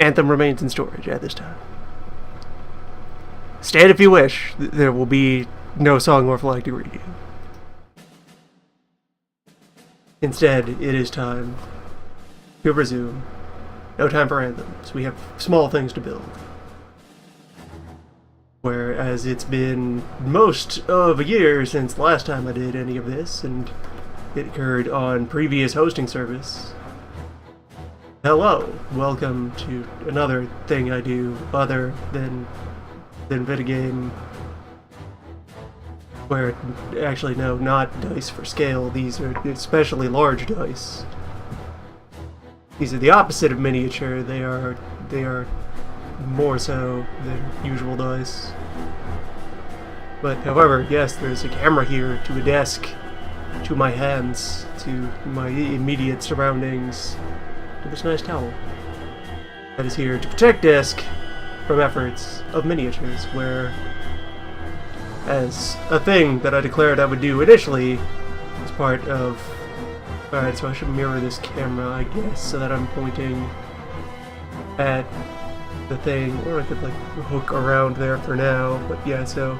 Anthem remains in storage at this time. Stand if you wish. There will be no song or flag to greet you. Instead, it is time to resume. No time for anthems. We have small things to build. Whereas it's been most of a year since last time I did any of this, and it occurred on previous hosting service. Hello, welcome to another thing I do other than Vitagame. Where, actually no, not dice for scale, these are especially large dice. These are the opposite of miniature, they are more so than usual dice. But however, yes, there's a camera here, to a desk, to my hands, to my immediate surroundings, to this nice towel that is here to protect desk from efforts of miniatures, where, as a thing that I declared I would do initially, as part of... Alright, so I should mirror this camera, I guess, so that I'm pointing at the thing, or I could like hook around there for now, but yeah, so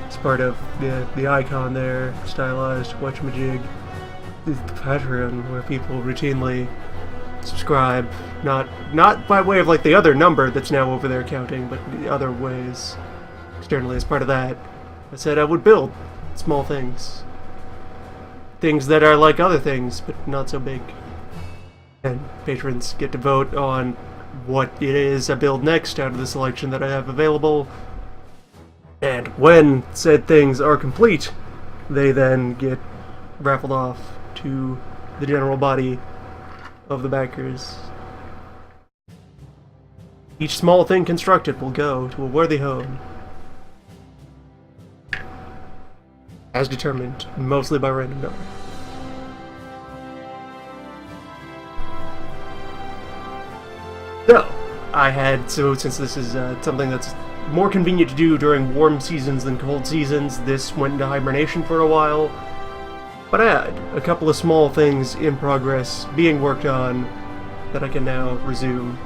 it's part of the icon there, stylized whatchamajig, the Patreon, where people routinely subscribe, not by way of like the other number that's now over there counting, but the other ways externally as part of that. I said I would build small things. Things that are like other things, but not so big. And patrons get to vote on what it is I build next out of the selection that I have available. And when said things are complete, they then get raffled off to the general body of the backers. Each small thing constructed will go to a worthy home, as determined mostly by random number. So, since this is something that's more convenient to do during warm seasons than cold seasons, this went into hibernation for a while. But I had a couple of small things in progress being worked on that I can now resume.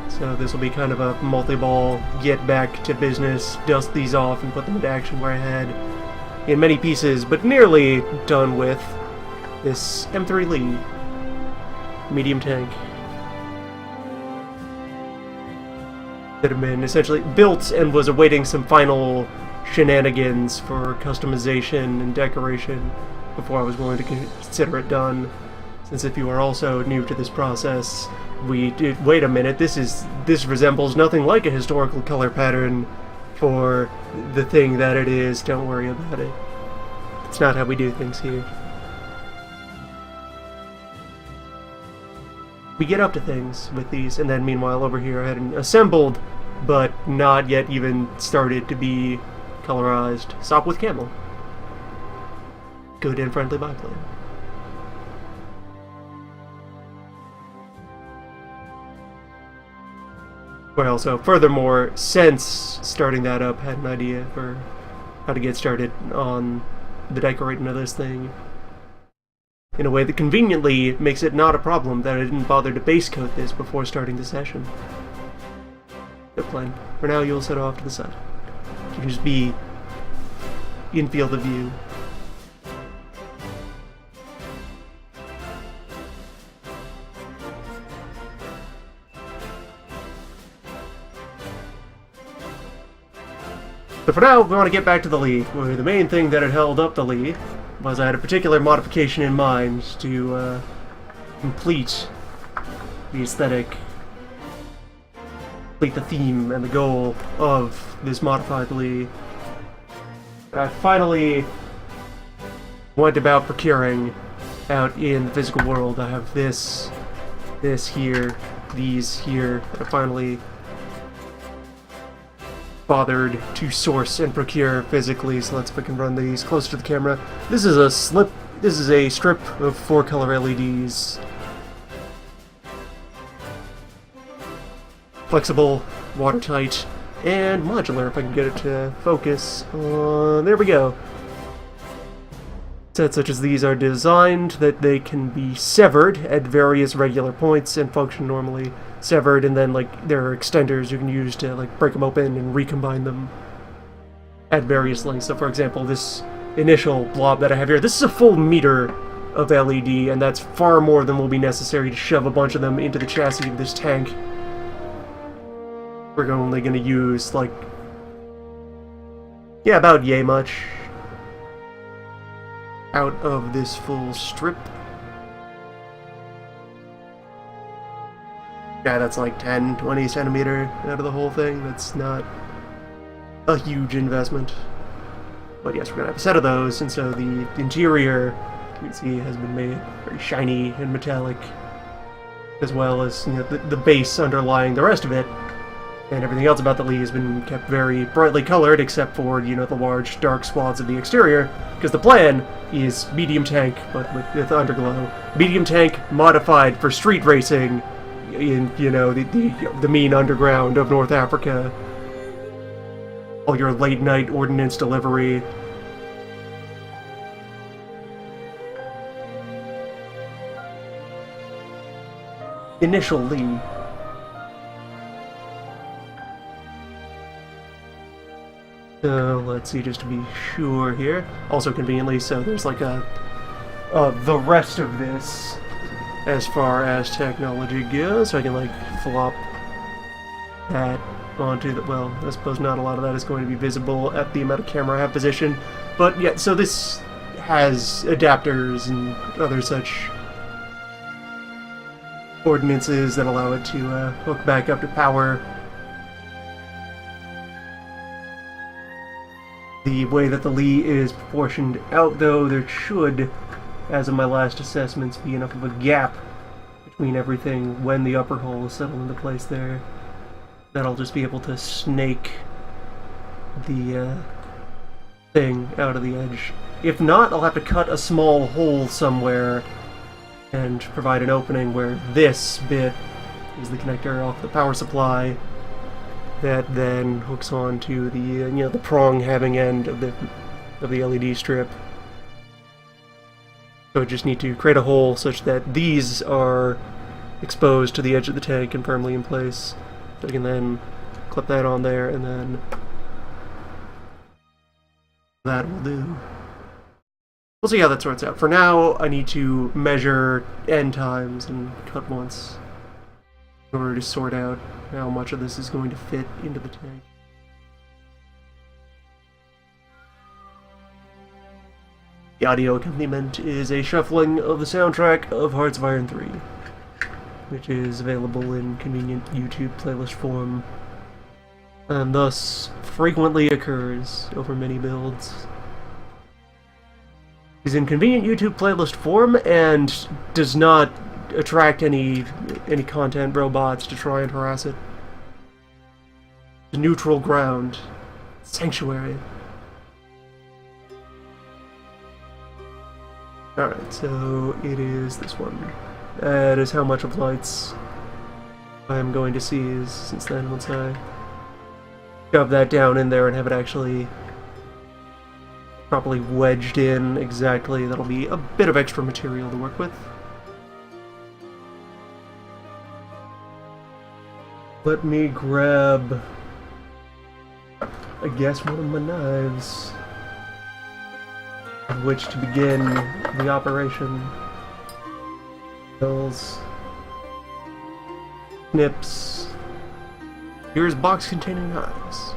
So this will be kind of a multi-ball, get back to business, dust these off and put them into action where I had in many pieces, but nearly done with this M3 Lee medium tank that had been essentially built and was awaiting some final shenanigans for customization and decoration before I was willing to consider it done. Since if you are also new to this process, wait a minute, this resembles nothing like a historical color pattern for the thing that it is, don't worry about it. It's not how we do things here. We get up to things with these, and then meanwhile over here I had an assembled, but not yet even started to be colorized Sop with Camel. Good and friendly biplane. But also, furthermore, since starting that up, had an idea for how to get started on the decorating of this thing in a way that conveniently makes it not a problem that I didn't bother to base coat this before starting the session. Good plan. For now, you'll set off to the side. You can just be in field of view. So for now, we want to get back to the Lee, where the main thing that had held up the Lee was I had a particular modification in mind to complete the aesthetic, complete the theme and the goal of this modified Lee. I finally went about procuring out in the physical world. I have this here, these here, that I finally bothered to source and procure physically, so let's fucking run these closer to the camera. This is a strip of 4-color LEDs. Flexible, watertight, and modular if I can get it to focus. There we go. Sets such as these are designed that they can be severed at various regular points and function normally. Severed, and then like there are extenders you can use to like break them open and recombine them at various lengths. So for example, this initial blob that I have here, this is a full meter of LED, and that's far more than will be necessary to shove a bunch of them into the chassis of this tank. We're only going to use like, yeah, about yay much out of this full strip. Yeah, that's like 10, 20 centimeter out of the whole thing. That's not a huge investment. But yes, we're going to have a set of those, and so the interior, you can see, has been made very shiny and metallic, as well as, you know, the base underlying the rest of it. And everything else about the Lee has been kept very brightly colored, except for, you know, the large dark swaths of the exterior, because the plan is medium tank, but with underglow. Medium tank modified for street racing in, you know, the mean underground of North Africa. All your late night ordnance delivery. Initial Lee. So let's see, just to be sure here. Also conveniently, so there's like the rest of this as far as technology goes, so I can like flop that onto the, well, I suppose not a lot of that is going to be visible at the amount of camera I have positioned, but yeah, so this has adapters and other such ordinances that allow it to hook back up to power. The way that the Lee is proportioned out, though, there should, as of my last assessments, be enough of a gap between everything when the upper hull is settled into place there that I'll just be able to snake the thing out of the edge. If not, I'll have to cut a small hole somewhere and provide an opening where this bit is the connector off the power supply that then hooks on to the, you know, the prong having end of the LED strip. So I just need to create a hole such that these are exposed to the edge of the tank and firmly in place. So I can then clip that on there, and then that will do. We'll see how that sorts out. For now, I need to measure end times and cut once in order to sort out how much of this is going to fit into the tank. The audio accompaniment is a shuffling of the soundtrack of Hearts of Iron 3, which is available in convenient YouTube playlist form, and thus frequently occurs over many builds. Is in convenient YouTube playlist form and does not attract any content robots to try and harass it. The neutral ground. Sanctuary. Alright, so it is this one. That is how much of lights I'm going to seize since then, once I shove that down in there and have it actually properly wedged in exactly. That'll be a bit of extra material to work with. Let me grab, I guess, one of my knives with which to begin the operation. Pills. Snips. Here's a box containing knives.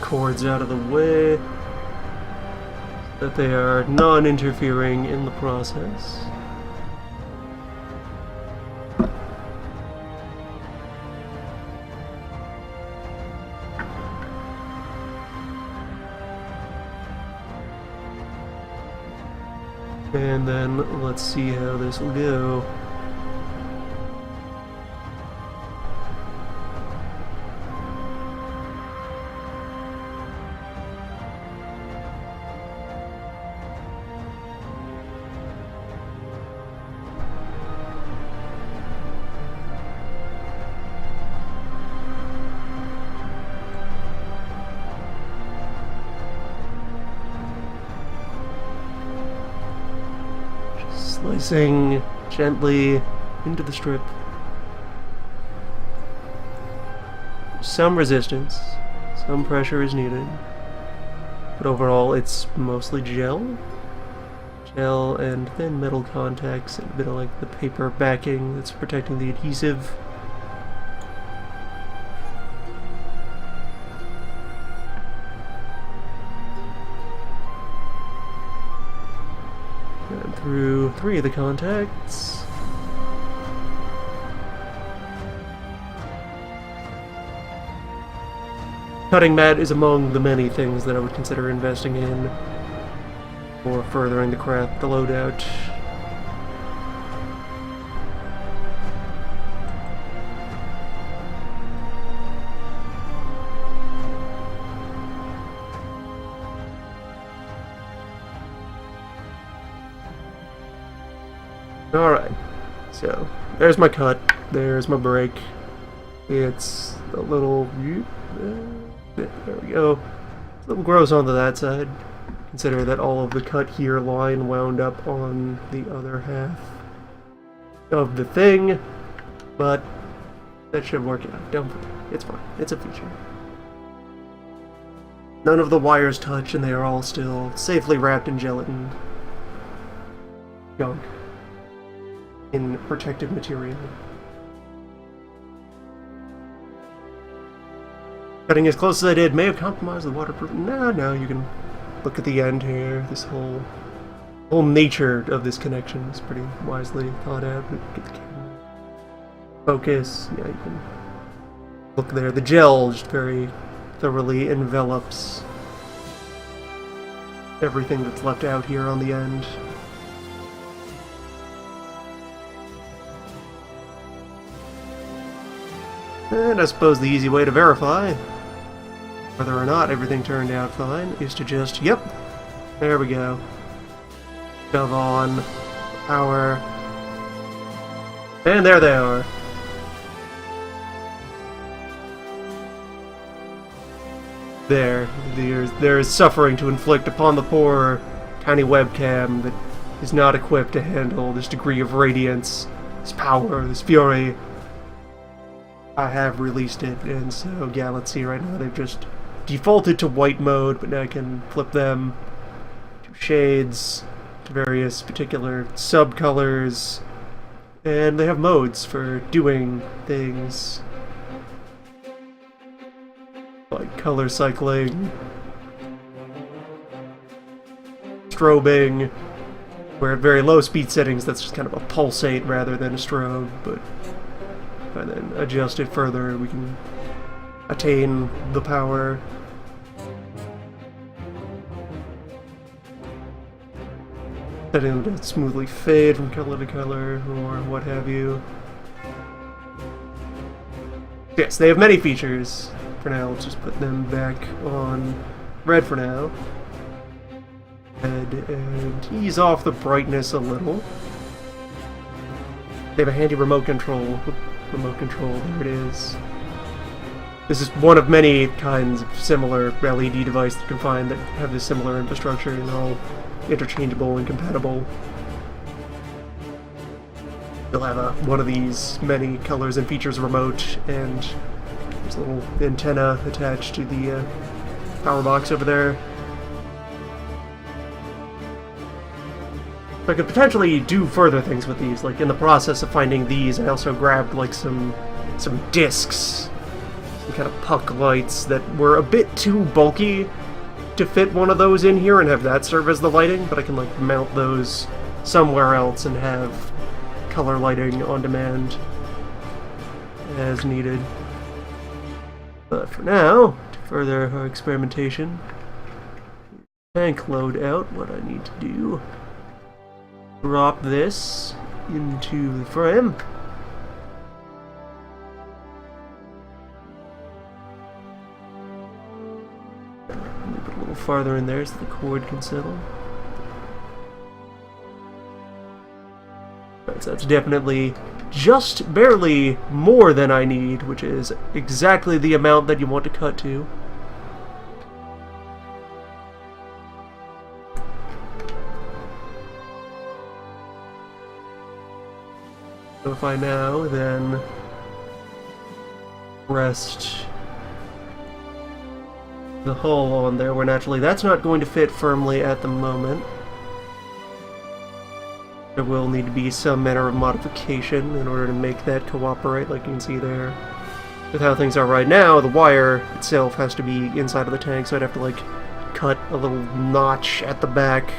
Cords out of the way, so that they are non-interfering in the process. And then let's see how this will go. Slicing gently into the strip. Some resistance, some pressure is needed, but overall it's mostly gel. Gel and thin metal contacts and a bit of like the paper backing that's protecting the adhesive. And through 3 of the contacts. Cutting mat is among the many things that I would consider investing in or furthering the craft, the loadout. Alright, so there's my cut, there's my break. It's a little... there we go. It's a little gross onto that side. Consider that all of the cut here line wound up on the other half of the thing, but that should work out. Don't worry, it's fine. It's a feature. None of the wires touch, and they are all still safely wrapped in gelatin. Gunk. In protective material. Cutting as close as I did may have compromised the waterproof. No, you can look at the end here. This whole nature of this connection is pretty wisely thought out. Get the camera. Focus. Yeah, you can look there. The gel just very thoroughly envelops everything that's left out here on the end. And I suppose the easy way to verify whether or not everything turned out fine is to just, yep, there we go. Shove on power. And there they are. There is suffering to inflict upon the poor tiny webcam that is not equipped to handle this degree of radiance, this power, this fury. I have released it, and so yeah, let's see right now they've just defaulted to white mode, but now I can flip them to shades, to various particular subcolors, and they have modes for doing things like color cycling, strobing, where at very low speed settings that's just kind of a pulsate rather than a strobe, but if I then adjust it further, we can attain the power. Setting to smoothly fade from color to color, or what have you. Yes, they have many features. For now, let's just put them back on red for now. And ease off the brightness a little. They have a handy remote control. Remote control, there it is. This is one of many kinds of similar LED devices that you can find that have this similar infrastructure and are all interchangeable and compatible. You'll have one of these many colors and features remote, and there's a little antenna attached to the power box over there. I could potentially do further things with these, like in the process of finding these, I also grabbed like some discs, some kind of puck lights that were a bit too bulky to fit one of those in here and have that serve as the lighting, but I can like mount those somewhere else and have color lighting on demand as needed. But for now, to further our experimentation, tank load out, what I need to do. Drop this into the frame. Move it a little farther in there so the cord can settle. Right, so that's definitely just barely more than I need, which is exactly the amount that you want to cut to. So if I now then rest the hull on there, where naturally that's not going to fit firmly at the moment. There will need to be some manner of modification in order to make that cooperate, like you can see there. With how things are right now, the wire itself has to be inside of the tank, so I'd have to, like, cut a little notch at the back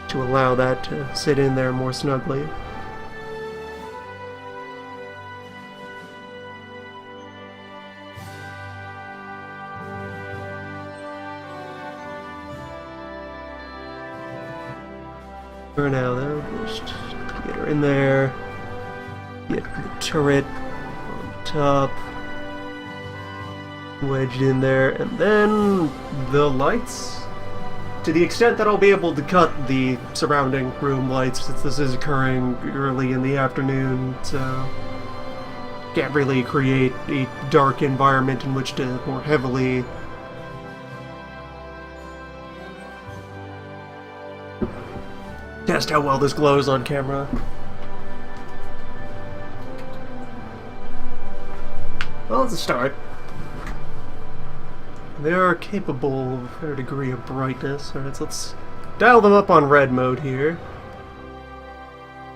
to allow that to sit in there more snugly. For now, though, just get her in there, get the turret on top, wedged in there, and then the lights. To the extent that I'll be able to cut the surrounding room lights, since this is occurring early in the afternoon, so can't really create a dark environment in which to more heavily test how well this glows on camera. Well, let's start. They are capable of a fair degree of brightness. Alright, so let's dial them up on red mode here.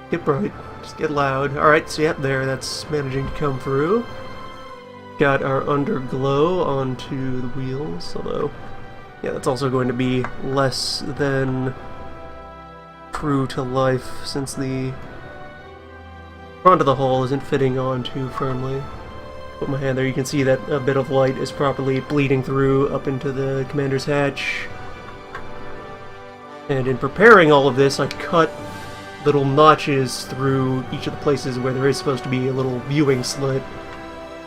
Get bright, just get loud. Alright, so yeah, there, that's managing to come through. Got our underglow onto the wheels, although, yeah, that's also going to be less than true to life, since the front of the hull isn't fitting on too firmly. Put my hand there, you can see that a bit of light is properly bleeding through up into the commander's hatch. And in preparing all of this, I cut little notches through each of the places where there is supposed to be a little viewing slit,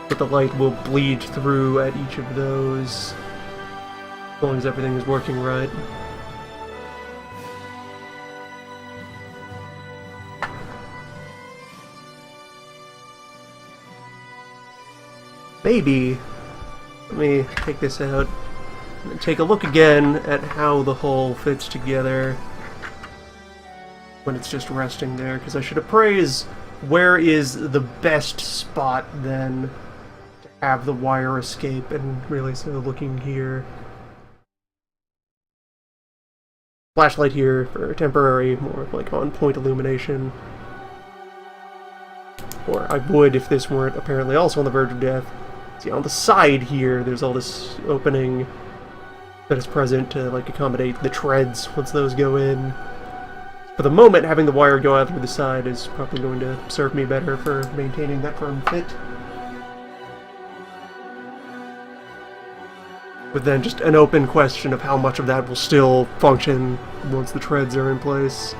but the light will bleed through at each of those, as long as everything is working right. Maybe, let me take this out and take a look again at how the hull fits together when it's just resting there, because I should appraise where is the best spot then to have the wire escape, and really so looking here. Flashlight here for temporary, more like on-point illumination. Or I would if this weren't apparently also on the verge of death. See, on the side here, there's all this opening that is present to, like, accommodate the treads once those go in. For the moment, having the wire go out through the side is probably going to serve me better for maintaining that firm fit. But then just an open question of how much of that will still function once the treads are in place.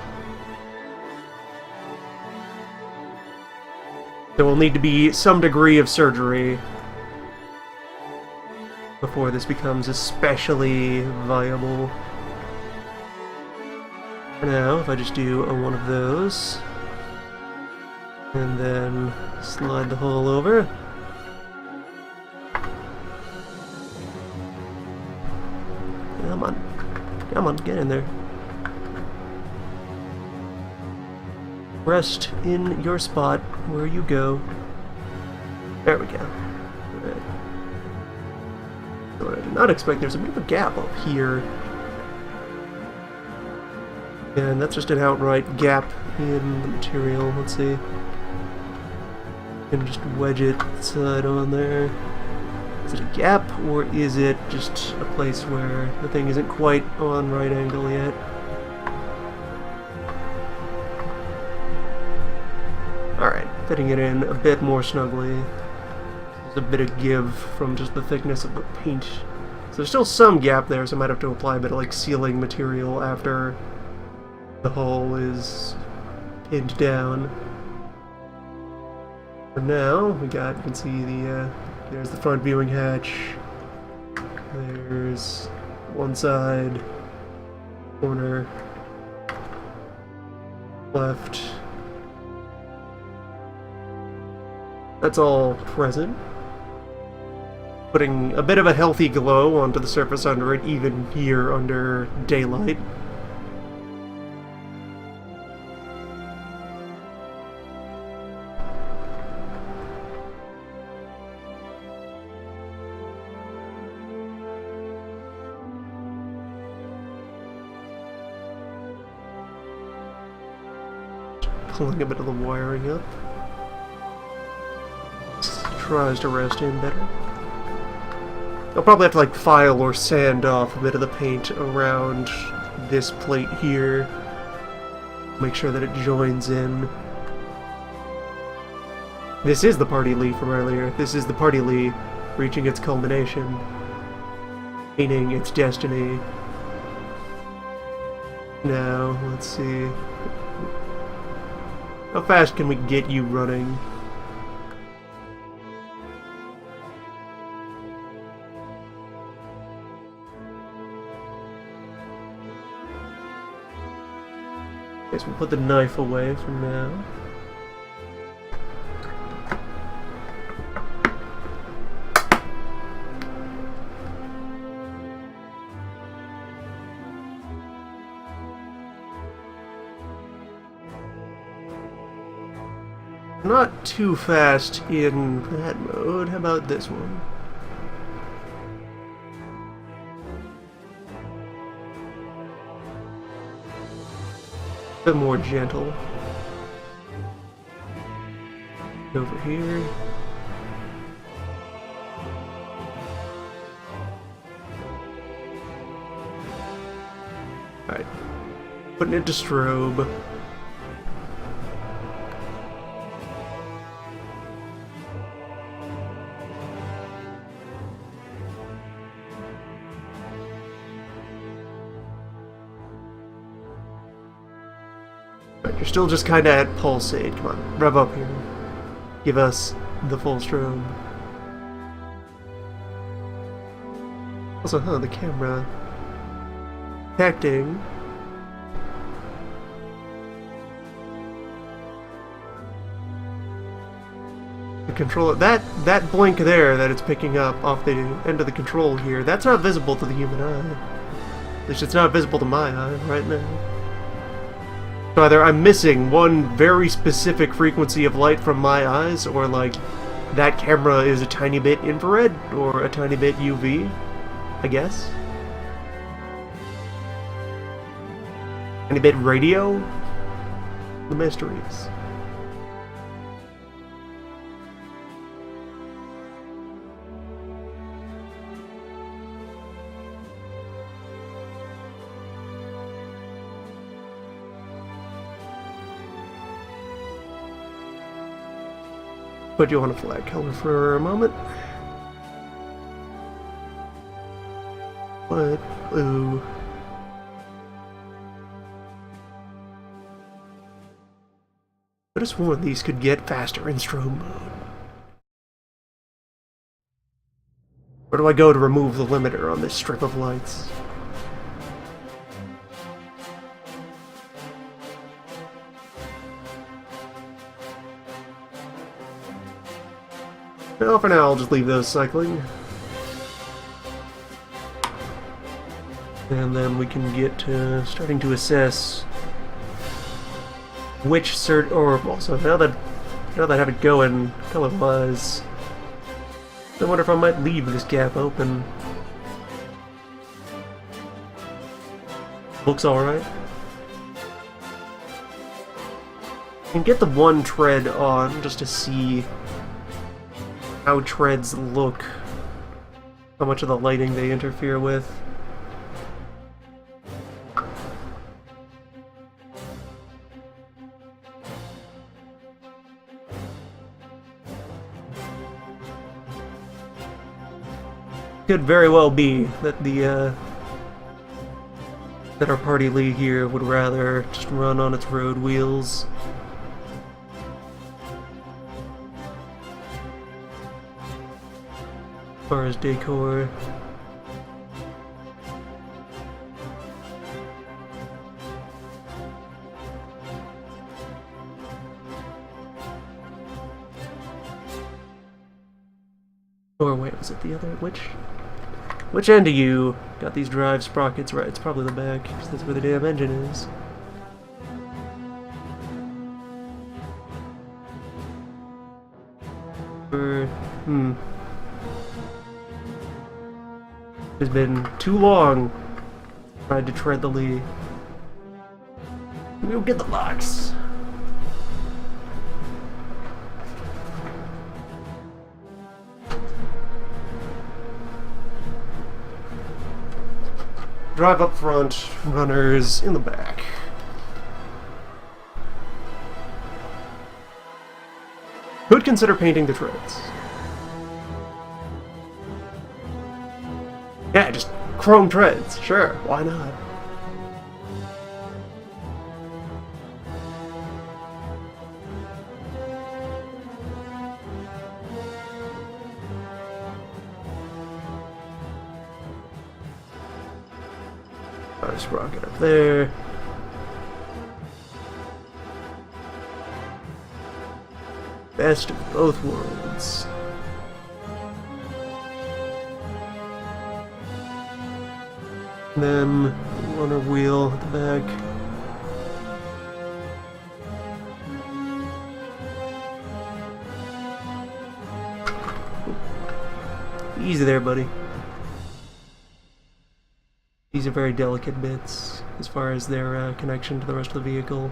There will need to be some degree of surgery before this becomes especially viable. Now, if I just do one of those, and then slide the hull over. Come on. Come on, get in there. Rest in your spot where you go. There we go. Alright. What I did not expect, there's a bit of a gap up here. And that's just an outright gap in the material. Let's see. And just wedge it side on there. Is it a gap, or is it just a place where the thing isn't quite on right angle yet? Alright, fitting it in a bit more snugly. There's a bit of give from just the thickness of the paint. So there's still some gap there, so I might have to apply a bit of, like, sealing material after the hull is pinned down. For now, we got, you can see the, there's the front viewing hatch. There's one side, corner, left. That's all present. Putting a bit of a healthy glow onto the surface under it, even here under daylight. pulling a bit of the wiring up. Tries to rest in better. I'll probably have to like file or sand off a bit of the paint around this plate here. Make sure that it joins in. This is the party Lee from earlier. This is the party Lee reaching its culmination. Meaning its destiny. Now, let's see. How fast can we get you running? Guess we'll put the knife away for now. Not too fast in that mode. How about this one? A bit more gentle. Over here. Alright. Putting it to strobe. You're still just kind of at pulsate. Come on, rev up here. Give us the full strobe. Also, the camera. Acting. The controller. That blink there that it's picking up off the end of the control here, that's not visible to the human eye. At least it's not visible to my eye right now. So either I'm missing one very specific frequency of light from my eyes, or like that camera is a tiny bit infrared, or a tiny bit UV, I guess. Tiny bit radio? The mysteries. Put you on a flag color for a moment. What? Blue. But just one of these could get faster in strobe mode. Where do I go to remove the limiter on this strip of lights? Well, for now, I'll just leave those cycling. And then we can get to starting to assess which or also now that I have it going color-wise, I wonder if I might leave this gap open. Looks alright. And get the one tread on just to see how treads look, how much of the lighting they interfere with. Could very well be that that our party lead here would rather just run on its road wheels. As far as decor. Or wait, was it the other? Which end of you got these drive sprockets right? It's probably the back, because that's where the damn engine is. It's been too long. Tried to tread the lead. We'll get the box. Drive up front, runners in the back. Could consider painting the treads. Yeah, just chrome treads. Sure, why not? Nice rocket up there. Best of both worlds. And then runner wheel at the back. Easy there, buddy. These are very delicate bits as far as their connection to the rest of the vehicle.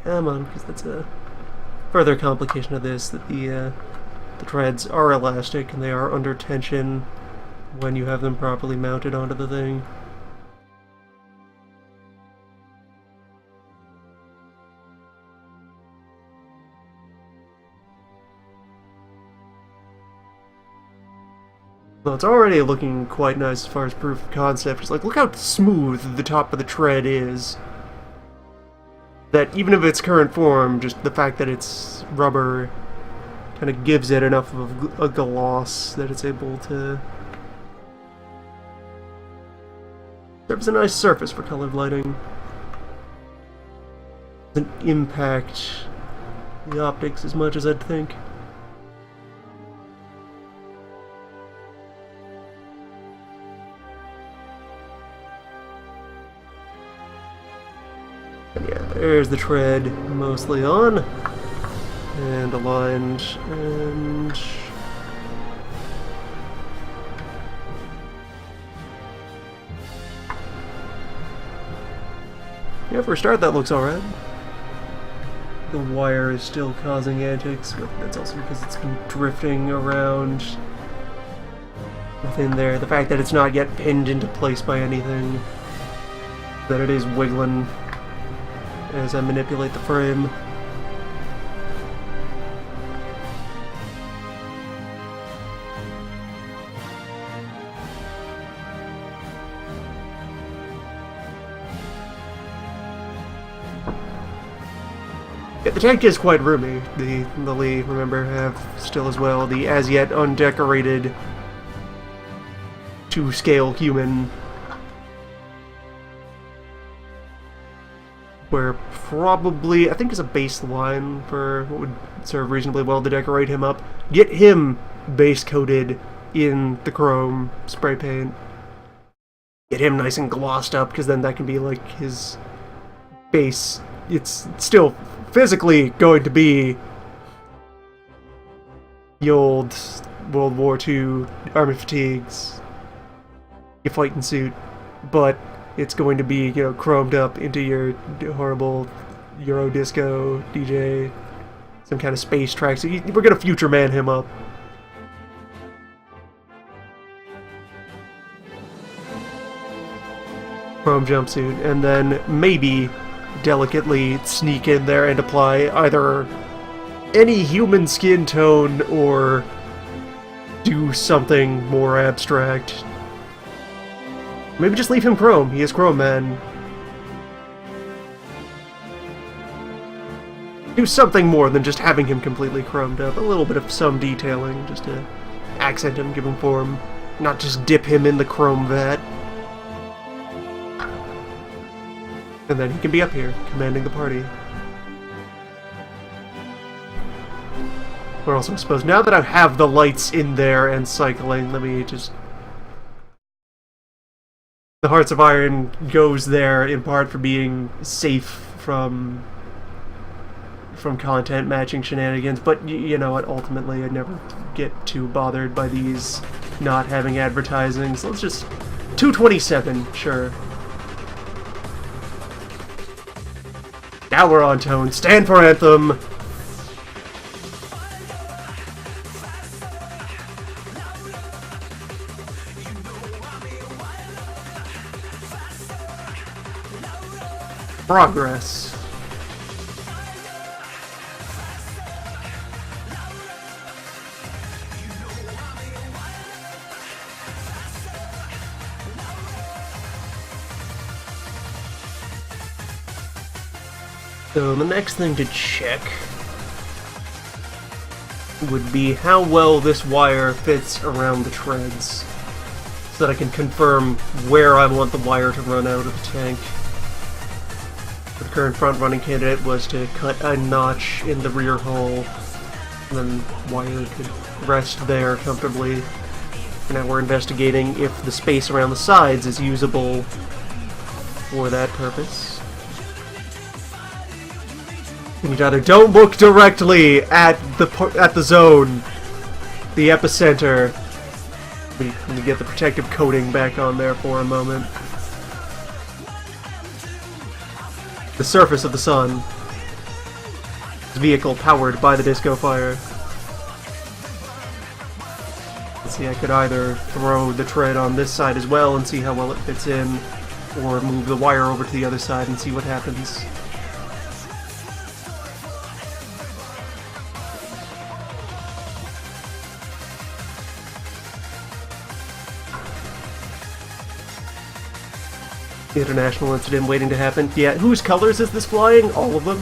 Come on, because that's a further complication of this, that the treads are elastic and they are under tension when you have them properly mounted onto the thing. Well, it's already looking quite nice as far as proof of concept. It's like, look how smooth the top of the tread is. That even of its current form, just the fact that it's rubber kind of gives it enough of a gloss that it's able to serve as a nice surface for colored lighting. Doesn't impact the optics as much as I'd think. And yeah, there's the tread mostly on. And aligned, and... yeah, for a start that looks alright. The wire is still causing antics, but that's also because it's been drifting around within there. The fact that it's not yet pinned into place by anything, that it is wiggling as I manipulate the frame. Yeah, the tank is quite roomy. The Lee, remember, have still as well the as yet undecorated to-scale human, where probably, I think as a baseline for what would serve reasonably well to decorate him up, get him base-coated in the chrome spray paint. Get him nice and glossed up, because then that can be like his base. It's still physically going to be the old World War II army fatigues, your fighting suit, but it's going to be, you know, chromed up into your horrible Euro disco DJ, some kind of space track. So we're gonna future man him up. Chrome jumpsuit, and then maybe delicately sneak in there and apply either any human skin tone or do something more abstract. Maybe just leave him chrome. He is Chrome Man. Do something more than just having him completely chromed up. A little bit of some detailing just to accent him, give him form. Not just dip him in the chrome vat. And then he can be up here, commanding the party. Or also, I suppose, now that I have the lights in there and cycling, let me just... The Hearts of Iron goes there in part for being safe from from content matching shenanigans, but you know what, ultimately I never get too bothered by these not having advertising, so let's just... 227, sure. Now we're on tone. Stand for anthem! Progress. So the next thing to check would be how well this wire fits around the treads, so that I can confirm where I want the wire to run out of the tank. The current front-running candidate was to cut a notch in the rear hull, and then wire could rest there comfortably. And now we're investigating if the space around the sides is usable for that purpose. And you either don't look directly at the zone, the epicenter. Let me get the protective coating back on there for a moment. The surface of the sun. This vehicle powered by the disco fire. Let's see, I could either throw the tread on this side as well and see how well it fits in, or move the wire over to the other side and see what happens. International incident waiting to happen. Yeah, whose colors is this flying? All of them?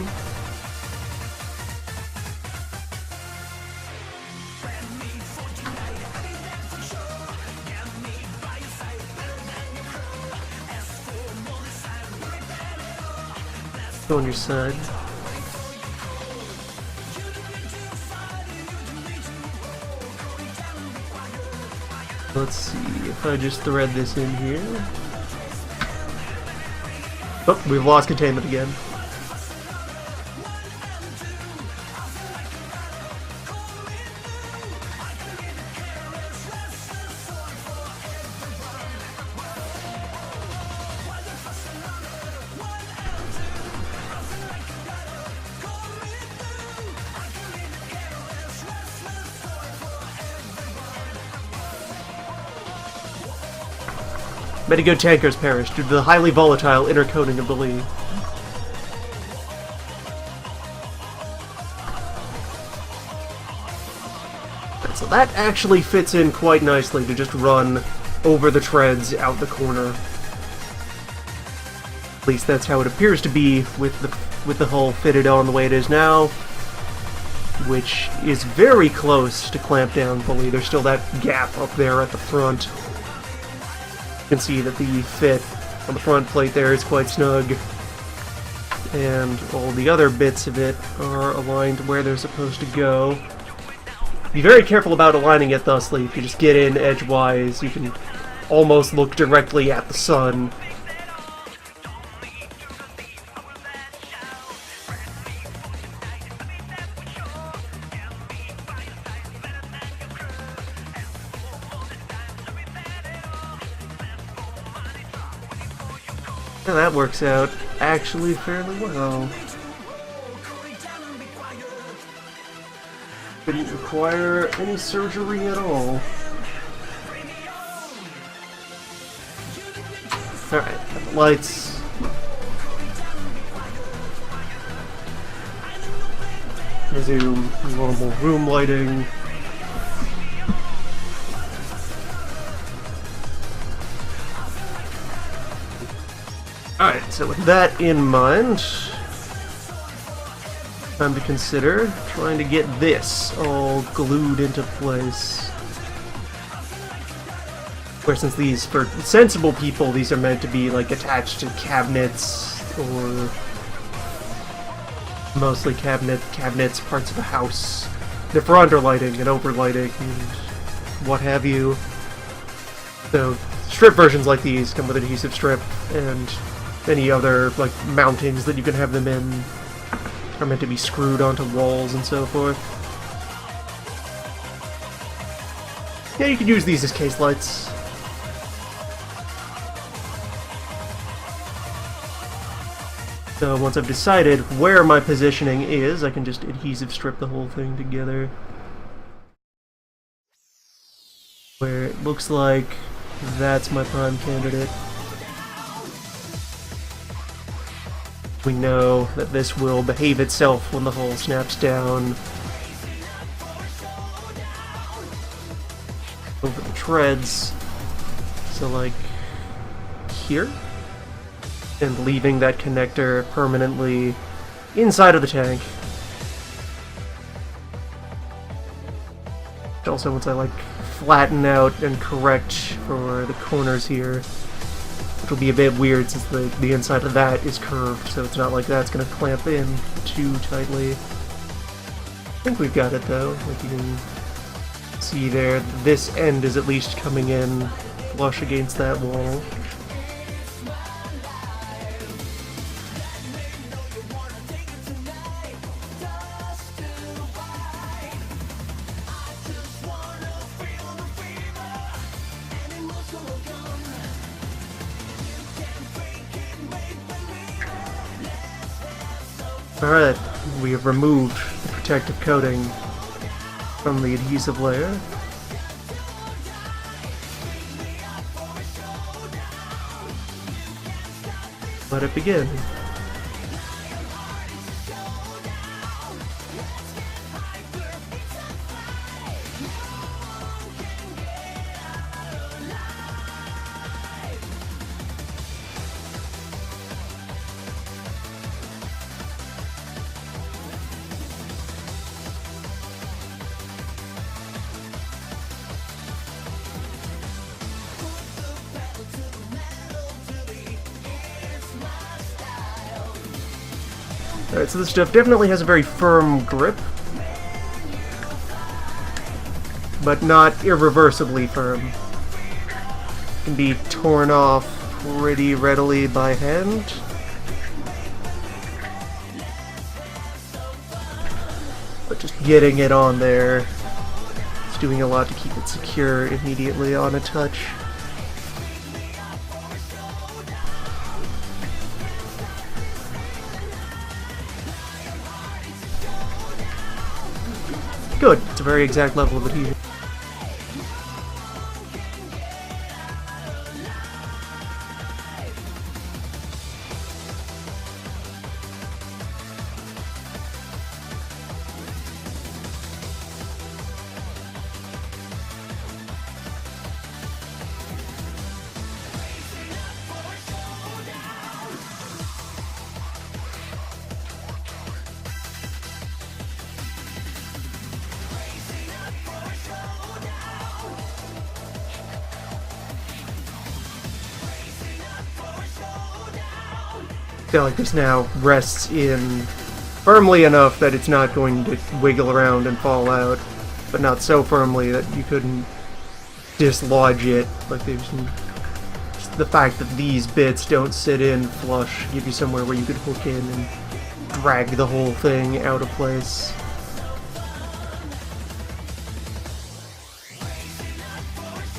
Go on your side. Let's see if I just thread this in here. Oh, we've lost containment again. Many good tankers perished due to the highly volatile inner coating of the lee. So that actually fits in quite nicely to just run over the treads out the corner. At least that's how it appears to be with the hull fitted on the way it is now, which is very close to clamp down fully. There's still that gap up there at the front. You can see that the fit on the front plate there is quite snug, and all the other bits of it are aligned where they're supposed to go. Be very careful about aligning it thusly. If you just get in edgewise, you can almost look directly at the sun. And that works out actually fairly well. Didn't require any surgery at all. Alright, got the lights. Resume normal room lighting. Alright, so with that in mind, time to consider trying to get this all glued into place. Where since these, for sensible people, these are meant to be like attached to cabinets, or mostly cabinets, parts of the house. They're for underlighting and overlighting and what have you. So strip versions like these come with adhesive strip and any other like mountings that you can have them in. are meant to be screwed onto walls and so forth. Yeah, you could use these as case lights. So once I've decided where my positioning is, I can just adhesive strip the whole thing together. Where it looks like that's my prime candidate. We know that this will behave itself when the hole snaps down over the treads. So like here? And leaving that connector permanently inside of the tank. Also, once I like flatten out and correct for the corners here, which will be a bit weird since the inside of that is curved, so it's not like that's going to clamp in too tightly. I think we've got it though. Like you can see there, this end is at least coming in flush against that wall. Alright, we have removed the protective coating from the adhesive layer. Let it begin. Alright, so this stuff definitely has a very firm grip, but not irreversibly firm. It can be torn off pretty readily by hand. But just getting it on there is doing a lot to keep it secure immediately on a touch. Good. It's a very exact level of adhesion. I feel like this now rests in firmly enough that it's not going to wiggle around and fall out, but not so firmly that you couldn't dislodge it. Like just the fact that these bits don't sit in flush give you somewhere where you could hook in and drag the whole thing out of place.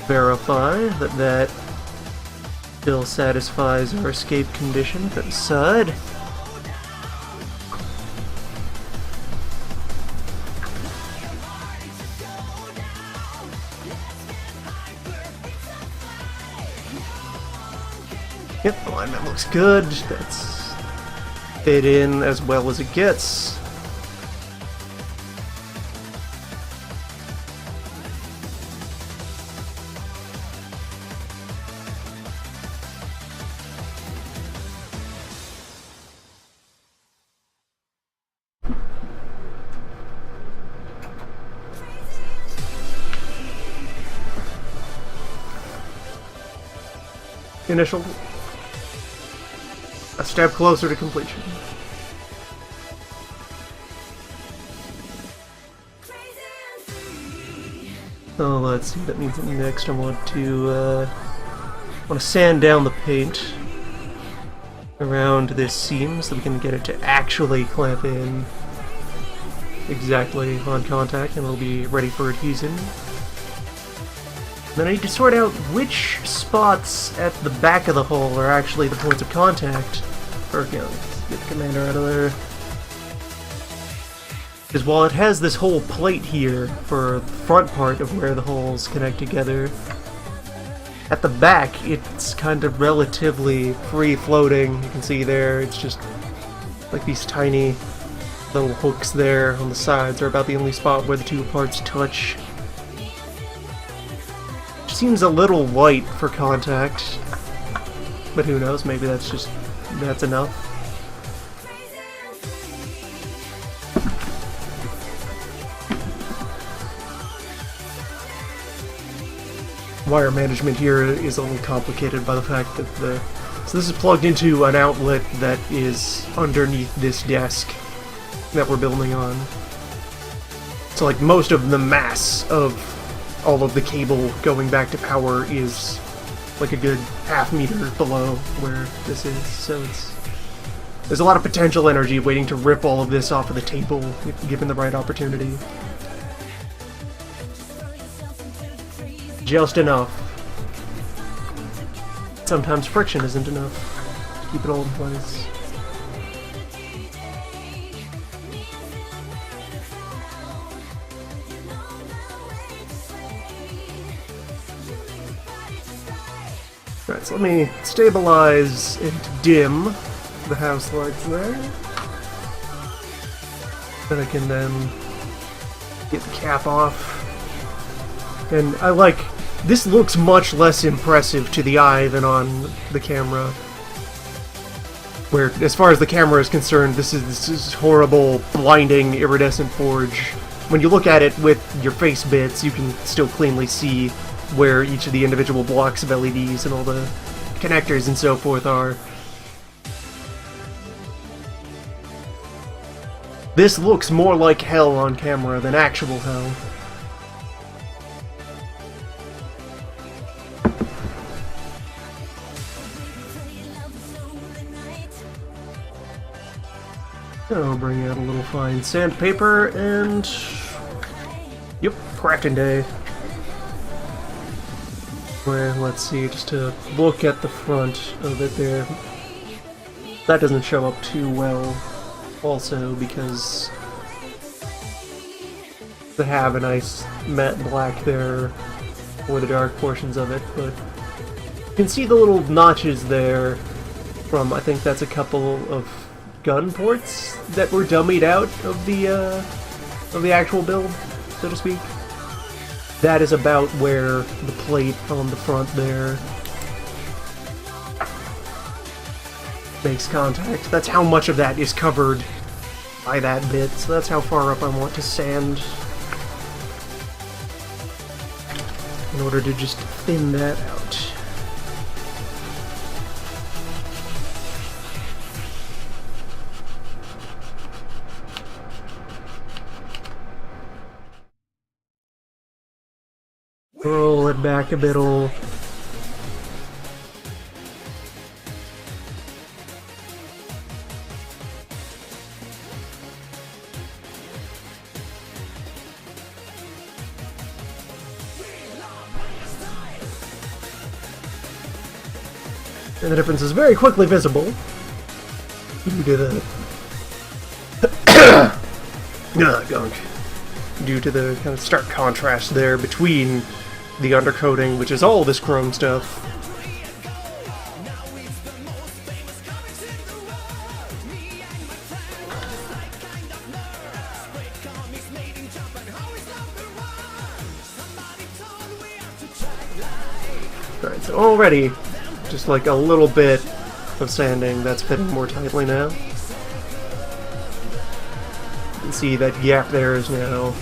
Verify that that still satisfies our escape condition for the side. Yep, alignment looks good. That's fit in as well as it gets. Initial, a step closer to completion. So let's see, that means that next I want to sand down the paint. around this seam so we can get it to actually clamp in exactly on contact, and it'll be ready for adhesion. Then I need to sort out which spots at the back of the hull are actually the points of contact. Let's get the commander out of there. Because while it has this whole plate here for the front part of where the hulls connect together, at the back it's kind of relatively free-floating. You can see there, it's just like these tiny little hooks there on the sides are about the only spot where the two parts touch. Seems a little light for contact, but who knows, maybe that's enough. Wire management here is only complicated by the fact that so this is plugged into an outlet that is underneath this desk that we're building on. So like most of the mass of all of the cable going back to power is like a good half meter below where this is, so there's a lot of potential energy waiting to rip all of this off of the table if given the right opportunity. Just enough. Sometimes friction isn't enough to keep it all in place. Alright, so let me stabilize and dim the house lights there. Then I can then get the cap off. And I like, this looks much less impressive to the eye than on the camera. Where, as far as the camera is concerned, this is horrible, blinding, iridescent forge. When you look at it with your face bits, you can still cleanly see where each of the individual blocks of LEDs and all the connectors and so forth are. This looks more like hell on camera than actual hell. I'll bring out a little fine sandpaper and... Yep, crafting day. Well, let's see, just to look at the front of it there. That doesn't show up too well, also, because they have a nice matte black there for the dark portions of it, but you can see the little notches there from, I think that's a couple of gun ports that were dummied out of the actual build, so to speak. That is about where the plate on the front there makes contact. That's how much of that is covered by that bit, so that's how far up I want to sand in order to just thin that out. Roll it back a bit. And the difference is very quickly visible due to the gunk. Due to the kind of stark contrast there between the undercoating, which is all this chrome stuff, alright, so already just like a little bit of sanding that's fitting more tightly now. You can see that gap there is now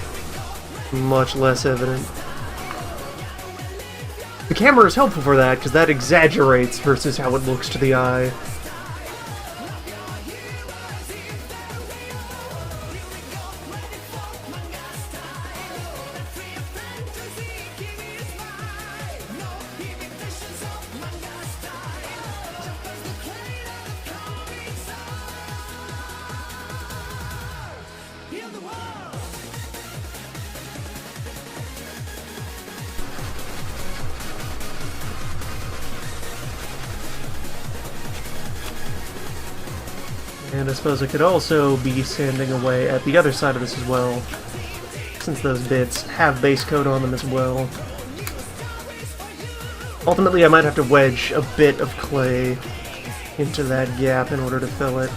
much less evident. The camera is helpful for that, because that exaggerates versus how it looks to the eye. And I suppose I could also be sanding away at the other side of this as well, since those bits have base coat on them as well. Ultimately, I might have to wedge a bit of clay into that gap in order to fill it.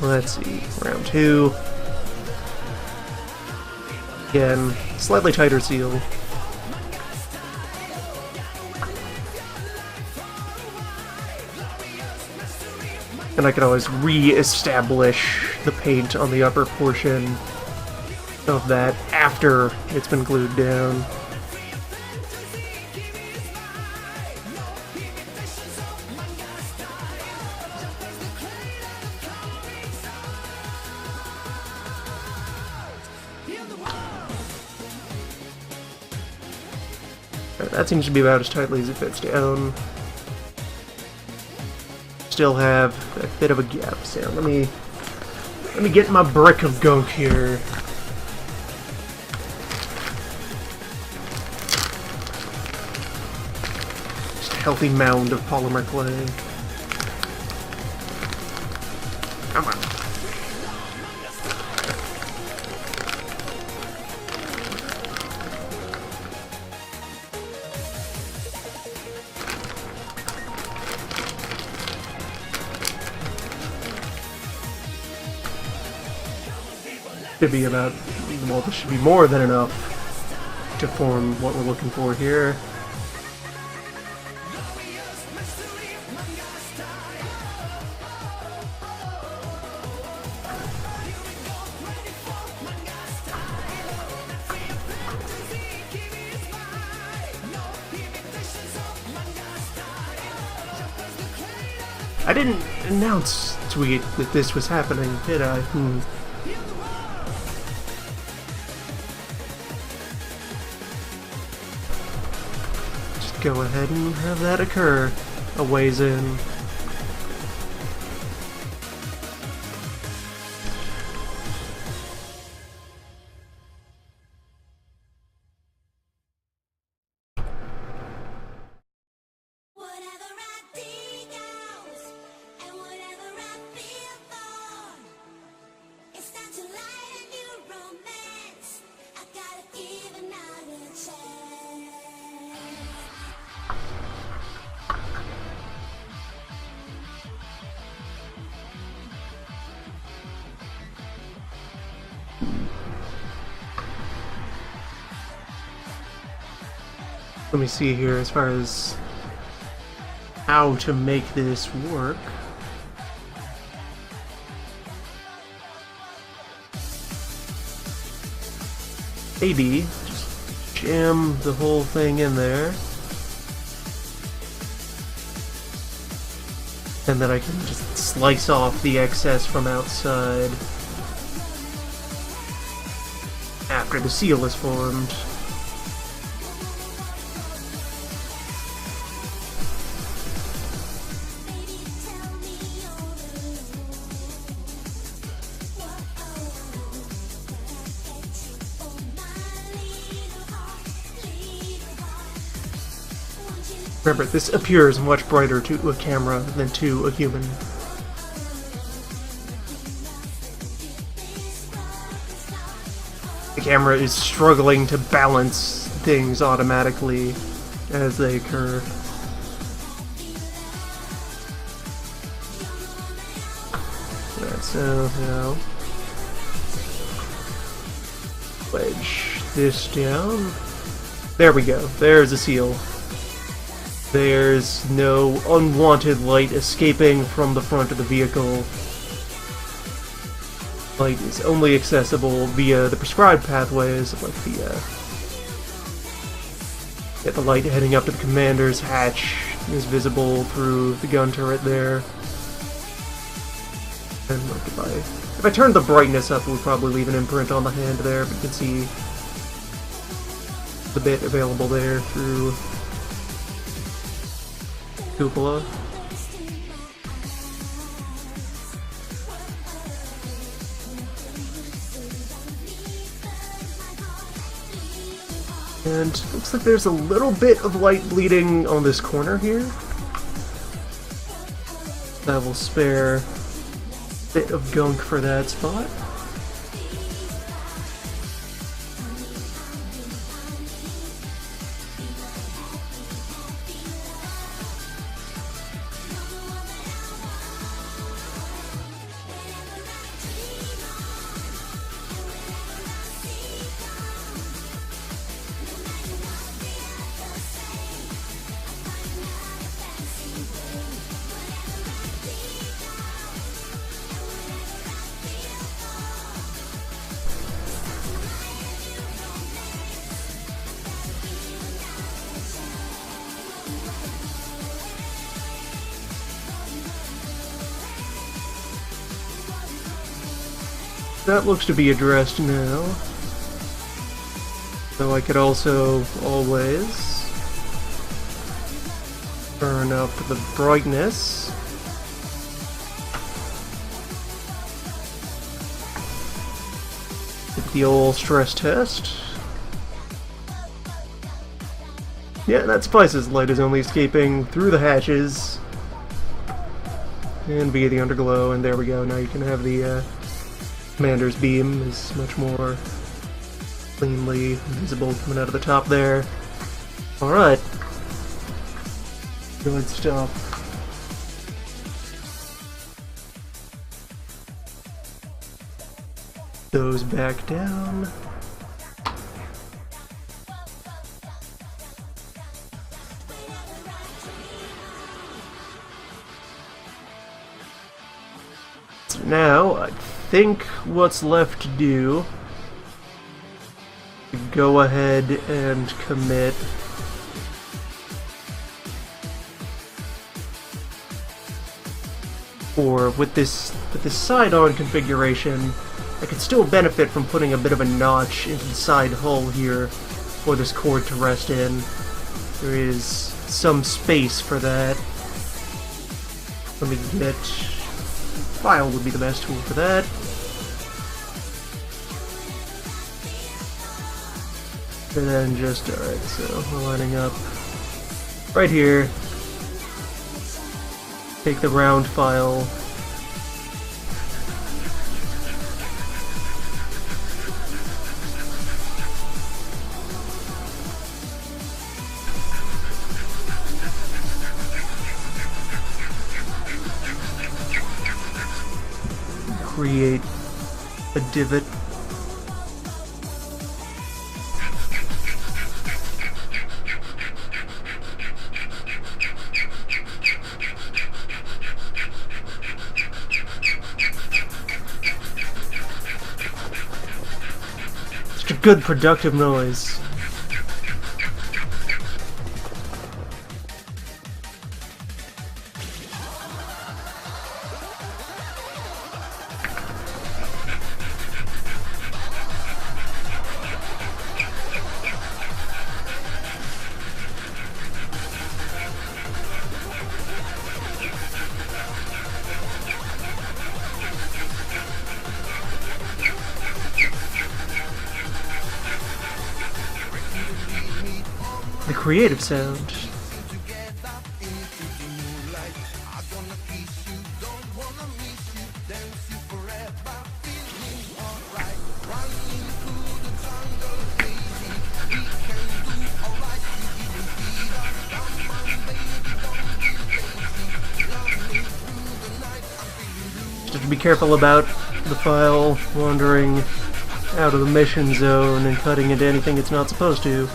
Let's see, round 2. Again, slightly tighter seal. And I can always re-establish the paint on the upper portion of that after it's been glued down. That seems to be about as tightly as it fits down. Still have a bit of a gap. So let me get my brick of gunk here. Just a healthy mound of polymer clay. Come on. Should be about, well, this should be more than enough to form what we're looking for here. I didn't announce tweet that this was happening, did I? Go ahead and have that occur a ways in. Let me see here as far as how to make this work. Maybe just jam the whole thing in there. And then I can just slice off the excess from outside after the seal is formed. Remember, this appears much brighter to a camera than to a human. The camera is struggling to balance things automatically as they occur. Alright, so now wedge this down. There we go. There's a seal. There's no unwanted light escaping from the front of the vehicle. Light is only accessible via the prescribed pathways, like the light heading up to the commander's hatch is visible through the gun turret there. And like if I turned the brightness up, it would probably leave an imprint on the hand there, but you can see the bit available there through cupola. And looks like there's a little bit of light bleeding on this corner here. That will spare a bit of gunk for that spot. That looks to be addressed now. So I could also always turn up the brightness. Get the old stress test. Yeah, that suffices. Light is only escaping through the hatches and via the underglow, and there we go. Now you can have the Commander's beam is much more cleanly visible coming out of the top there. Alright. Good stuff. Those back down. So now, I think what's left to do, go ahead and commit or with this side-on configuration, I could still benefit from putting a bit of a notch into the side hull here for this cord to rest in. There is some space for that. Let me get... File would be the best tool for that. And then just, alright, so we're lining up right here. Take the round file. Create a divot. Such a good productive noise. The creative sound. Just have to be careful about the file wandering out of the mission zone and cutting into anything it's not supposed to.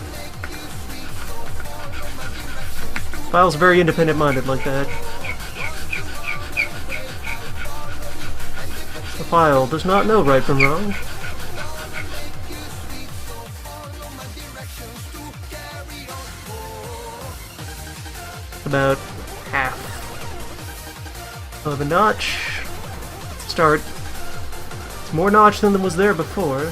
File's very independent-minded like that. The file does not know right from wrong. About half of a notch. Start. It's more notch than was there before.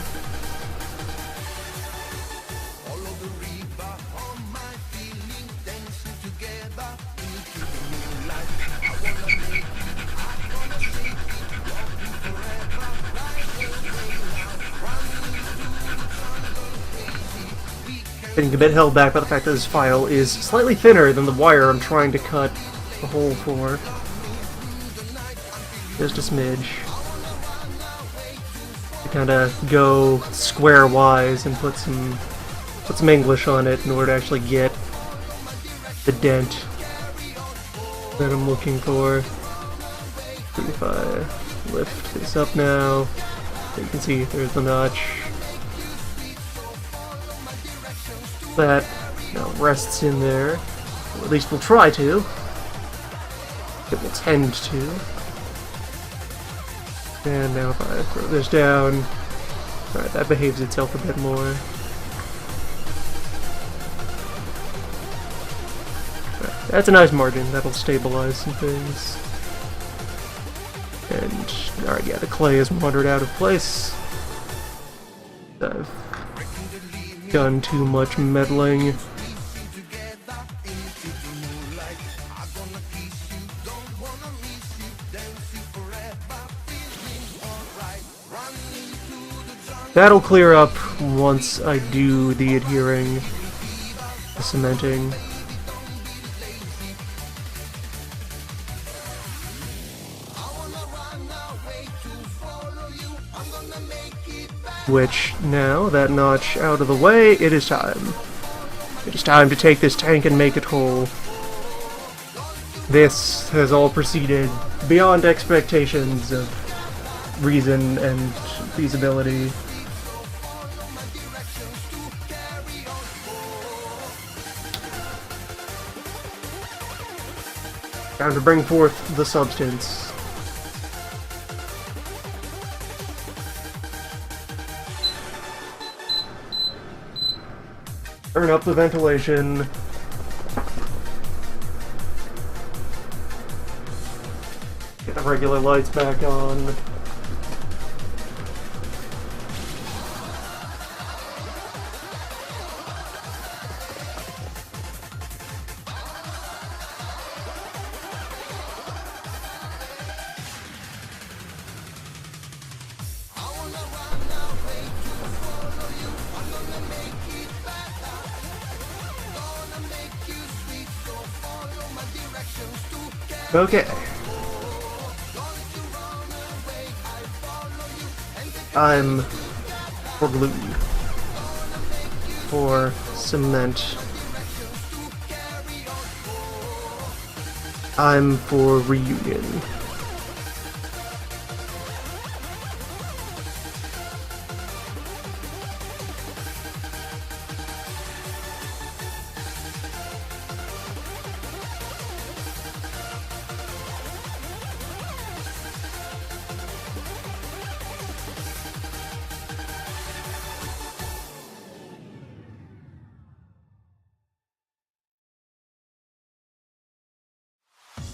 Getting a bit held back by the fact that this file is slightly thinner than the wire I'm trying to cut the hole for. Just a smidge. To kind of go square-wise and put some English on it in order to actually get the dent that I'm looking for. If I lift this up now, you can see there's the notch. That now rests in there, or at least we'll try to. It will tend to. And now if I throw this down, alright, that behaves itself a bit more. Right, that's a nice margin, that'll stabilize some things. And, alright, yeah, the clay is wandered out of place. I've done too much meddling. That'll clear up once I do the adhering, the cementing. Which, now, that notch out of the way, it is time. It is time to take this tank and make it whole. This has all proceeded beyond expectations of reason and feasibility. Time to bring forth the substance. Turn up the ventilation. Get the regular lights back on. Okay. I'm for glue. For cement. I'm for reunion.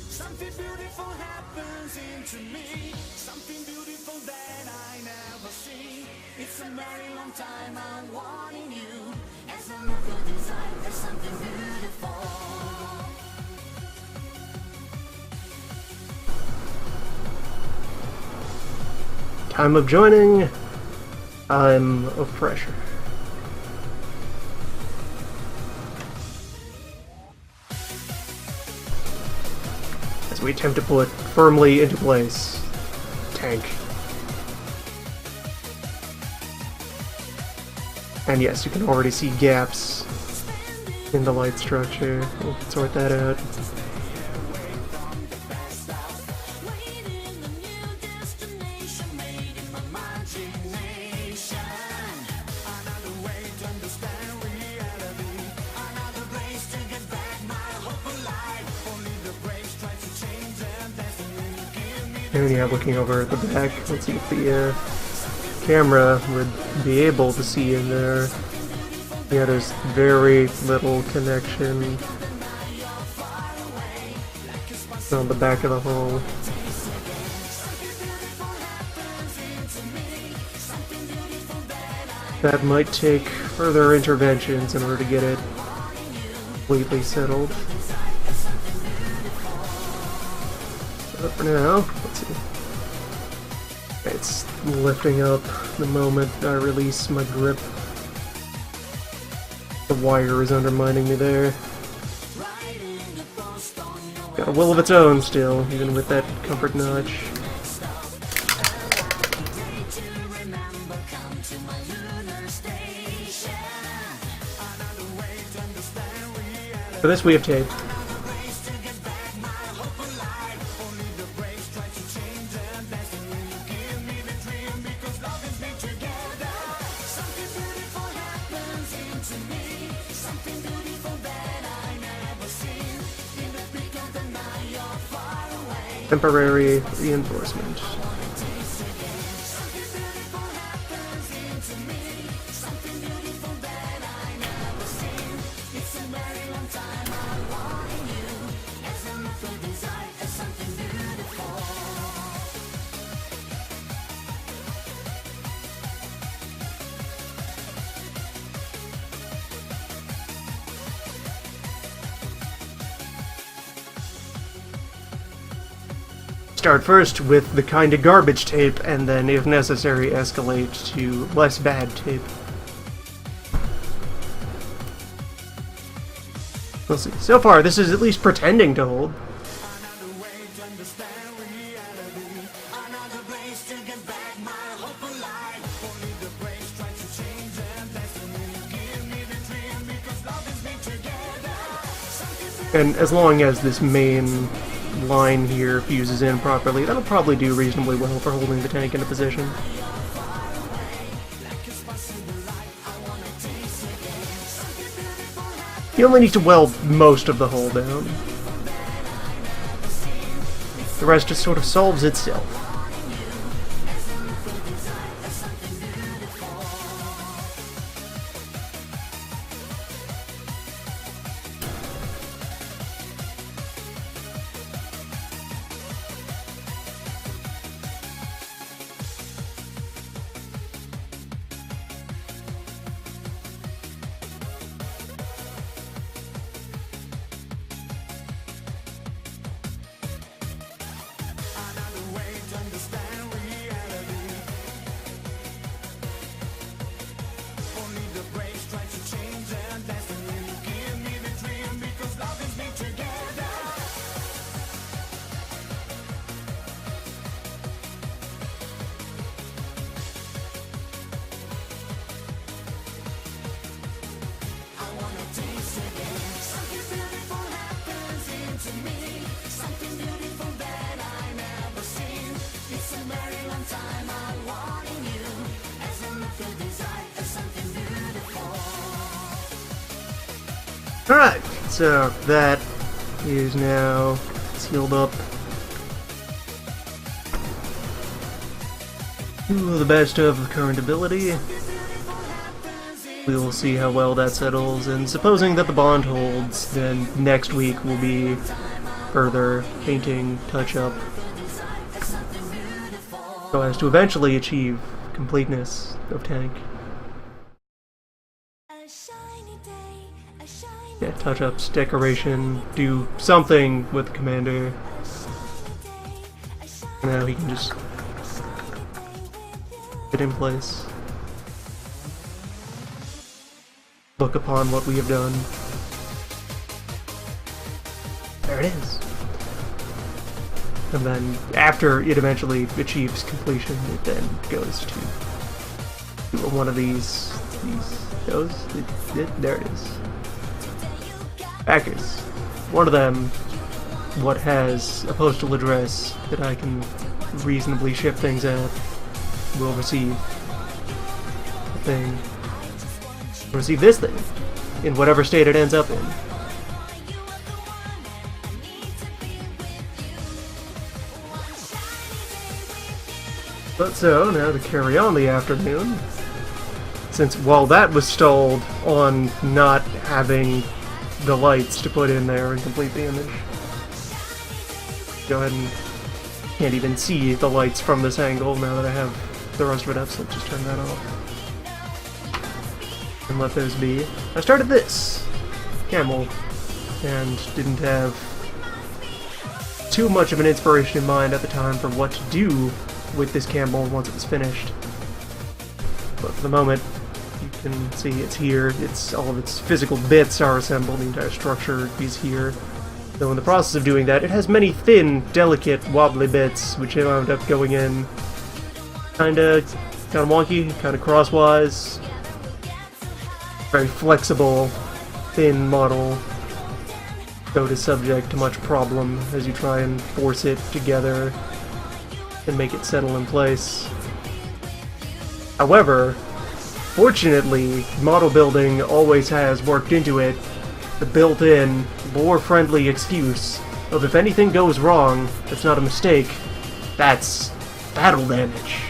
Something beautiful happens into me. Something beautiful that I never see. It's a very long time I'm wanting you. As I look at design, there's something beautiful. Time of joining. Time of pressure. As we attempt to pull it firmly into place. Tank. And yes, you can already see gaps in the light structure. We'll sort that out. And yeah, looking over at the back, let's see if the camera would be able to see in there. Yeah, there's very little connection on the back of the hull. That might take further interventions in order to get it completely settled. But for now, let's see. It's lifting up the moment I release my grip. The wire is undermining me there. Got a will of its own still, even with that comfort notch. For this we have tape. Temporary reinforcement. Start first with the kind of garbage tape, and then, if necessary, escalate to less bad tape. We'll see. So far, this is at least pretending to hold. And as long as this main line here fuses in properly, that'll probably do reasonably well for holding the tank into position. You only need to weld most of the hull down. The rest just sort of solves itself. Alright, so that is now sealed up to the best of current ability. We will see how well that settles, and supposing that the bond holds, then next week will be further painting, touch-up, so as to eventually achieve completeness of tank. Yeah, touch-ups, decoration, do something with the commander. Now he can just get in place. Look upon what we have done. There it is. And then, after it eventually achieves completion, it then goes to one of these there it is. Backers. One of them, what has a postal address that I can reasonably ship things at, will receive the thing. Receive this thing in whatever state it ends up in. But so, now to carry on the afternoon, since while that was stalled on not having the lights to put in there and complete the image, go ahead and can't even see the lights from this angle now that I have the rest of it up, so let's just turn that off. And let those be. I started this Camel and didn't have too much of an inspiration in mind at the time for what to do with this Camel once it was finished. But for the moment, you And see, it's here. It's all of its physical bits are assembled. The entire structure is here. Though in the process of doing that, it has many thin, delicate, wobbly bits, which wound up going in kinda wonky, kinda crosswise. Very flexible, thin model. Though it is subject to much problem as you try and force it together and make it settle in place. However, fortunately, model building always has worked into it the built-in, lore-friendly excuse of if anything goes wrong, that's not a mistake, that's battle damage.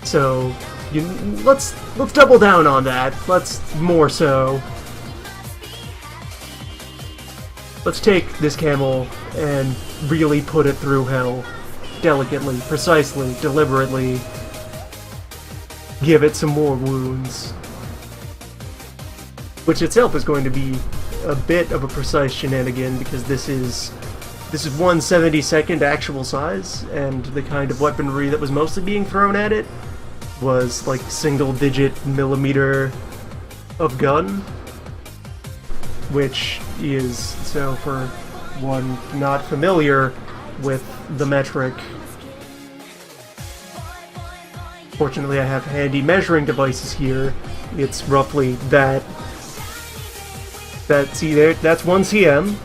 So, let's double down on that. Let's more so. Let's take this camel and really put it through hell. Delicately, precisely, deliberately. Give it some more wounds. Which itself is going to be a bit of a precise shenanigan, because this is 1/72nd actual size, and the kind of weaponry that was mostly being thrown at it was like single-digit millimeter of gun. Which is, so for one not familiar with the metric, fortunately I have handy measuring devices here. It's roughly that, see there, that's 1 cm.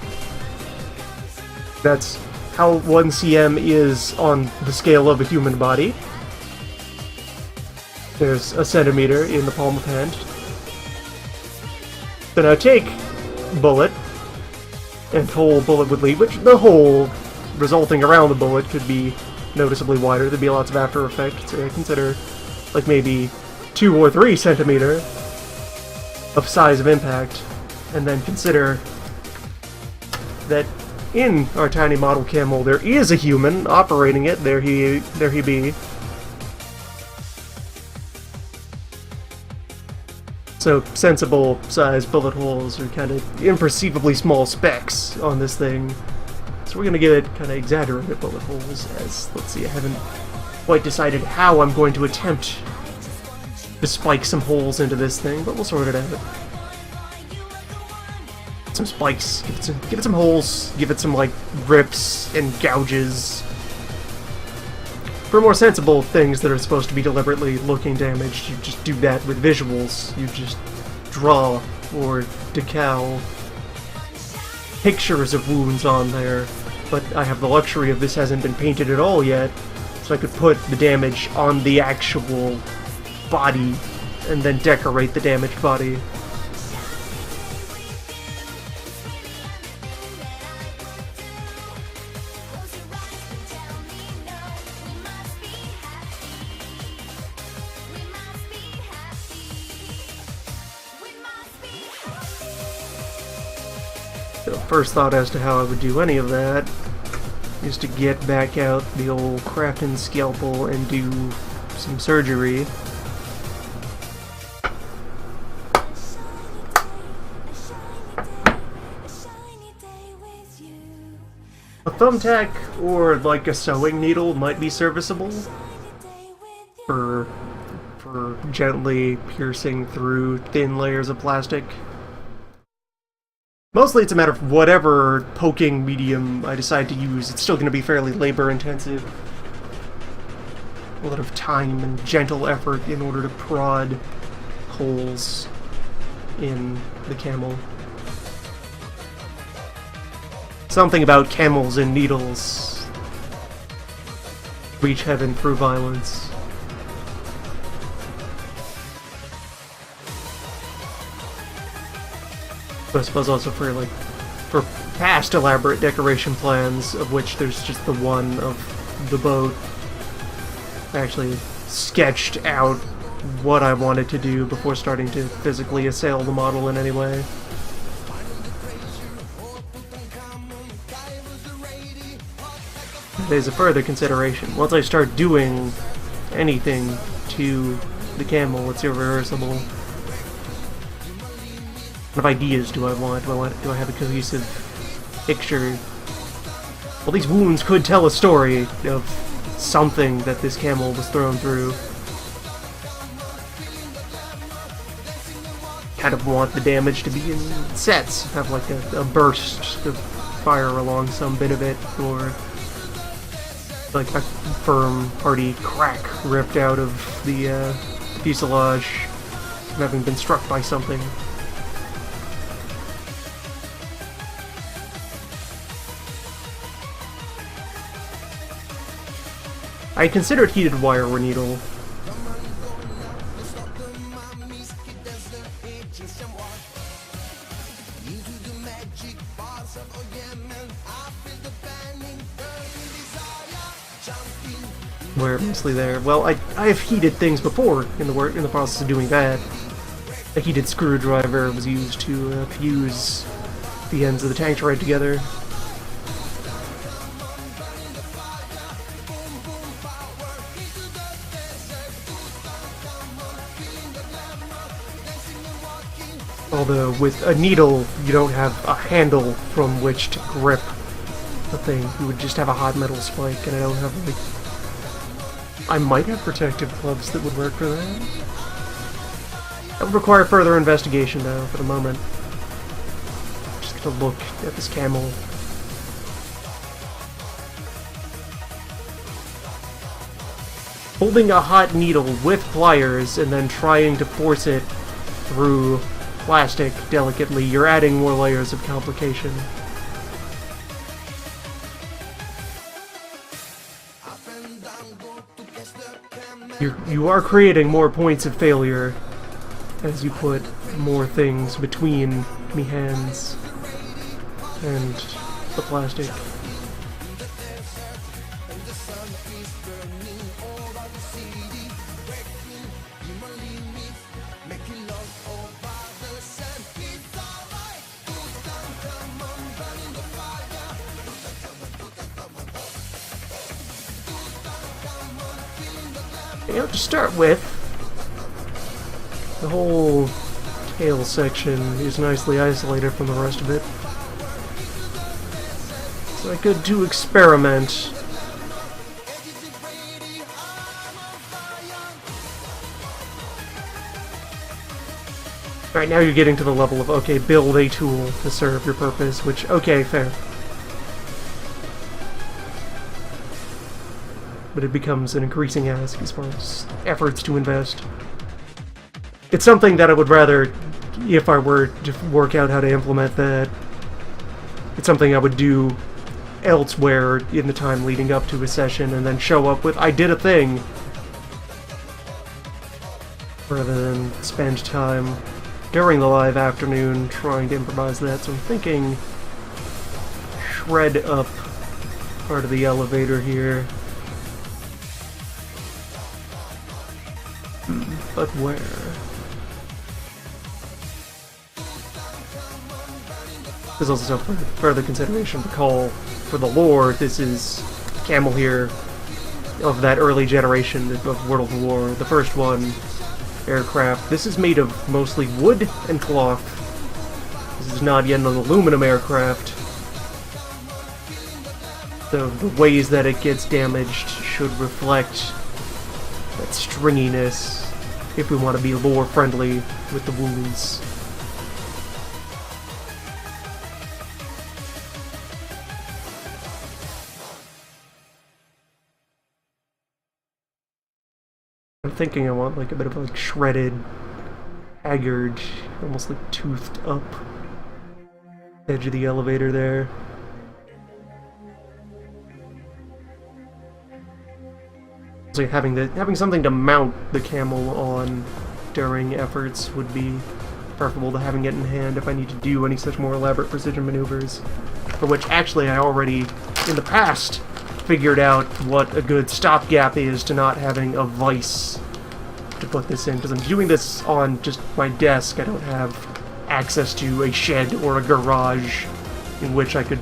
That's how 1 cm is on the scale of a human body. There's a centimeter in the palm of hand. So now take bullet and hole bullet would leave, which the hole resulting around the bullet could be noticeably wider. There'd be lots of after effects. So consider like maybe 2 or 3 centimeter of size of impact, and then consider that in our tiny model camel there is a human operating it. There he be. So sensible size bullet holes are kind of imperceivably small specks on this thing. So we're gonna give it kind of exaggerated bullet holes as, let's see, I haven't quite decided how I'm going to attempt to spike some holes into this thing, but we'll sort it out. Some spikes, give it some holes, give it some like rips and gouges. For more sensible things that are supposed to be deliberately looking damaged, you just do that with visuals. You just draw or decal pictures of wounds on there. But I have the luxury of this hasn't been painted at all yet, so I could put the damage on the actual body and then decorate the damaged body. So first thought as to how I would do any of that is to get back out the old crafting scalpel and do some surgery. A thumbtack or like a sewing needle might be serviceable for gently piercing through thin layers of plastic. Mostly it's a matter of whatever poking medium I decide to use, it's still going to be fairly labor-intensive. A lot of time and gentle effort in order to prod holes in the camel. Something about camels and needles. Reach heaven through violence. I suppose also for past elaborate decoration plans, of which there's just the one of the boat. I actually sketched out what I wanted to do before starting to physically assail the model in any way. There's a further consideration. Once I start doing anything to the camel, it's irreversible. What ideas do I want? Do I have a cohesive picture? Well, these wounds could tell a story of something that this camel was thrown through. kind of want the damage to be in sets, have like a burst of fire along some bit of it, or like a firm, hearty crack ripped out of the fuselage from having been struck by something. I considered heated wire or needle. Where mostly there. Well, I have heated things before in the process of doing that. A heated screwdriver was used to fuse the ends of the tank right together. Although with a needle, you don't have a handle from which to grip the thing. You would just have a hot metal spike, and I don't have like... I might have protective gloves that would work for that. That would require further investigation, though, for the moment. Just gonna look at this camel. Holding a hot needle with pliers and then trying to force it through plastic delicately, you're adding more layers of complication. You are creating more points of failure as you put more things between me hands and the plastic. You know, to start with, the whole tail section is nicely isolated from the rest of it. So I could do experiment. Alright, now you're getting to the level of, okay, build a tool to serve your purpose, which, okay, fair. But it becomes an increasing ask as far as efforts to invest. It's something that I would rather, if I were to work out how to implement that, it's something I would do elsewhere in the time leading up to a session and then show up with, I did a thing, rather than spend time during the live afternoon trying to improvise that. So I'm thinking shred up part of the elevator here. But where? There's also some further consideration to call for the lore. This is Camel here of that early generation of World of War, the first one, aircraft. This is made of mostly wood and cloth. This is not yet an aluminum aircraft. So the ways that it gets damaged should reflect that stringiness if we want to be lore friendly with the wounds. I'm thinking I want like a bit of like shredded, haggard, almost like toothed up edge of the elevator there. So having something to mount the camel on during efforts would be preferable to having it in hand if I need to do any such more elaborate precision maneuvers, for which actually I already in the past figured out what a good stopgap is to not having a vise to put this in, because I'm doing this on just my desk. I don't have access to a shed or a garage in which I could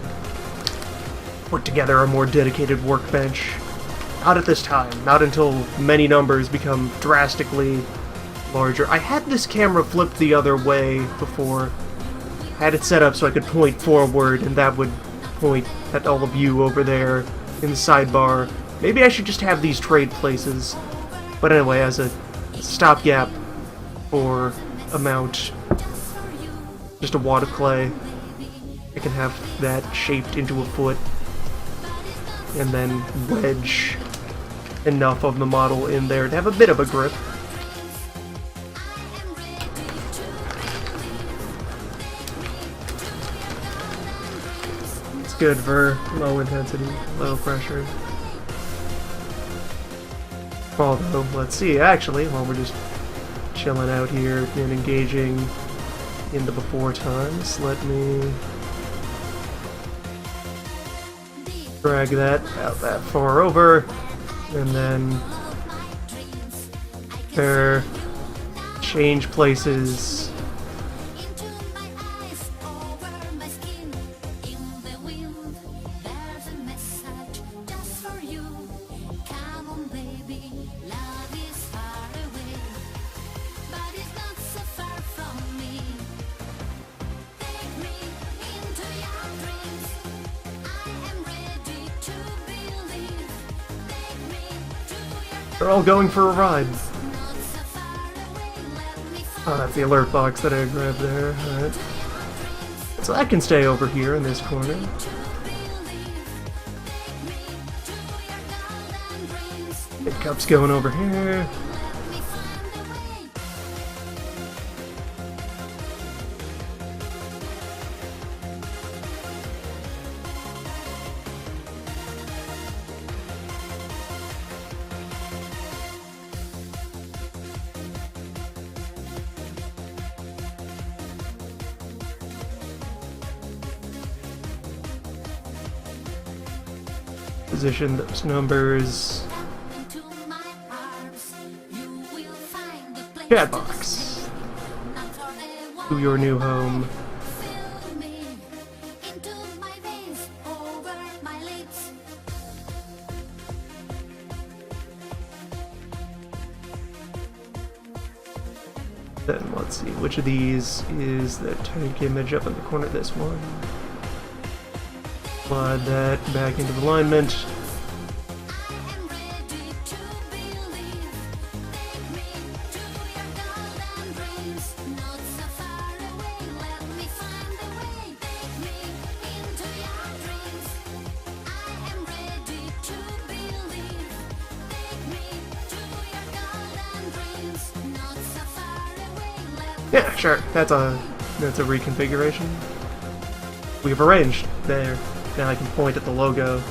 put together a more dedicated workbench. Not at this time. Not until many numbers become drastically larger. I had this camera flipped the other way before. I had it set up so I could point forward, and that would point at all of you over there in the sidebar. Maybe I should just have these trade places. But anyway, as a stopgap for a mount, just a wad of clay. I can have that shaped into a foot, and then wedge enough of the model in there to have a bit of a grip. It's good for low intensity, low pressure. Although, let's see, actually, while we're just chilling out here and engaging in the before times, let me drag that out that far over, and then change places. They're all going for a ride. Oh, that's the alert box that I grabbed there. Alright. So that can stay over here in this corner. Big cup's going over here. Position those numbers. Chat box. To your new home. Then let's see, which of these is the tank image up in the corner? This one. Slide that back into alignment. Yeah, sure. That's a reconfiguration. We've arranged there. Now I can point at the logo.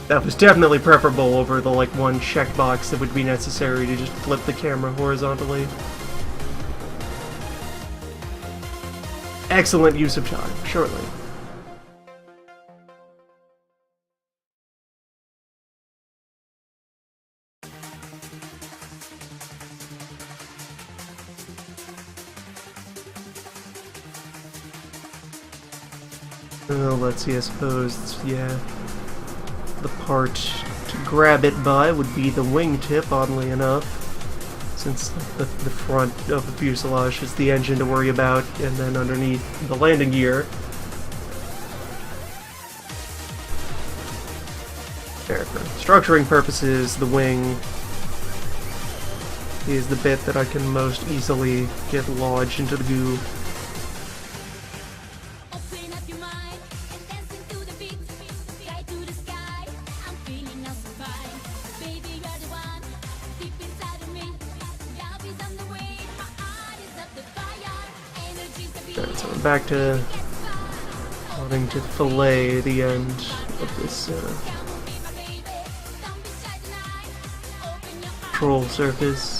That was definitely preferable over the like one checkbox that would be necessary to just flip the camera horizontally. Excellent use of time, surely. Oh, let's see, I suppose, yeah. The part to grab it by would be the wingtip, oddly enough. Since the front of the fuselage is the engine to worry about, and then underneath the landing gear. There, for structuring purposes, the wing is the bit that I can most easily get lodged into the goo. Alright, so we're back to wanting to fillet the end of this control surface.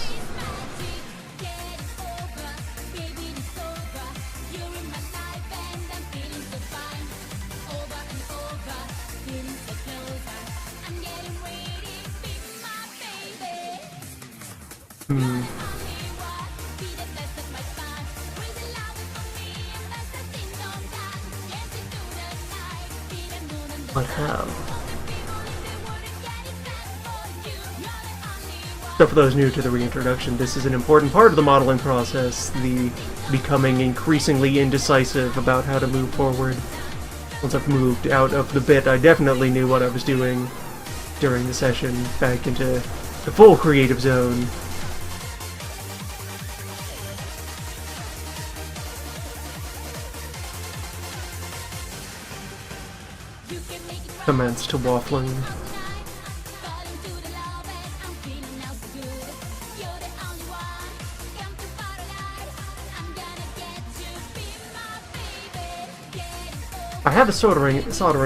But how? So for those new to the reintroduction, this is an important part of the modeling process, the becoming increasingly indecisive about how to move forward. Once I've moved out of the bit, I definitely knew what I was doing during the session, back into the full creative zone. commence to waffling. I have a soldering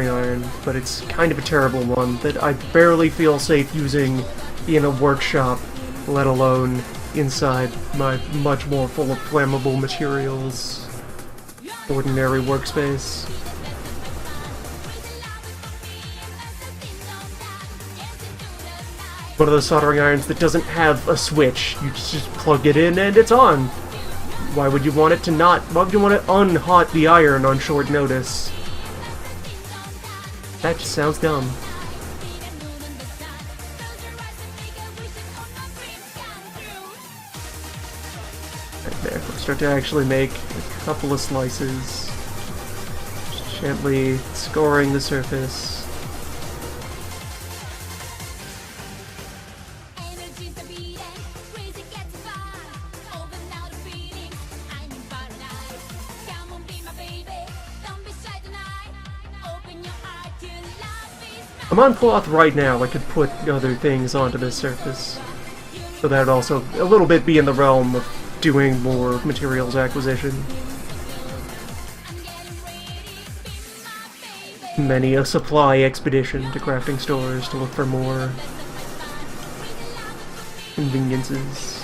iron, but it's kind of a terrible one that I barely feel safe using in a workshop, let alone inside my much more full of flammable materials ordinary workspace. One of those soldering irons that doesn't have a switch. You just plug it in and it's on. Why would you want it to not? Why would you want to unhot the iron on short notice? That just sounds dumb. Right there. Let's start to actually make a couple of slices. Just gently scoring the surface. I'm on cloth right now. I could put other things onto this surface. So that would also a little bit be in the realm of doing more materials acquisition. Many a supply expedition to crafting stores to look for more conveniences.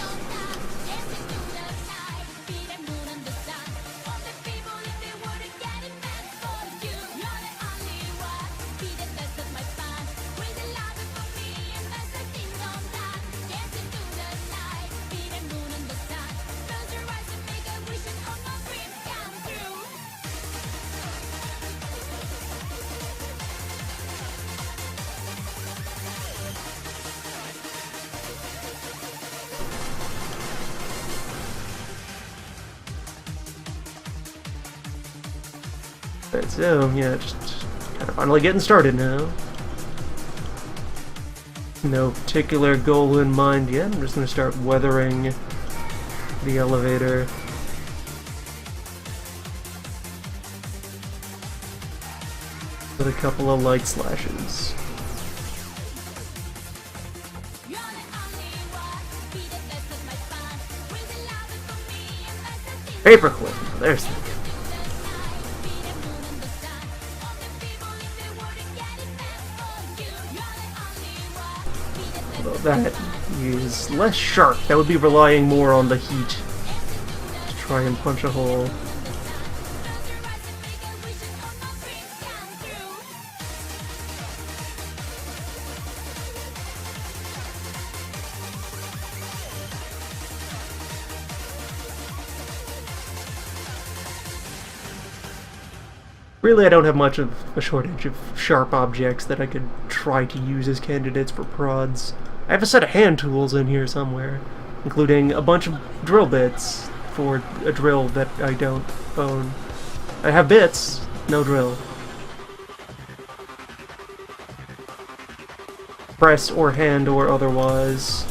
Alright, so, yeah, just kind of finally getting started now. No particular goal in mind yet. I'm just going to start weathering the elevator. With a couple of light slashes. Paperclip! There's the... That is less sharp. That would be relying more on the heat to try and punch a hole. Really, I don't have much of a shortage of sharp objects that I could try to use as candidates for prods. I have a set of hand tools in here somewhere, including a bunch of drill bits for a drill that I don't own. I have bits, no drill. Press or hand or otherwise.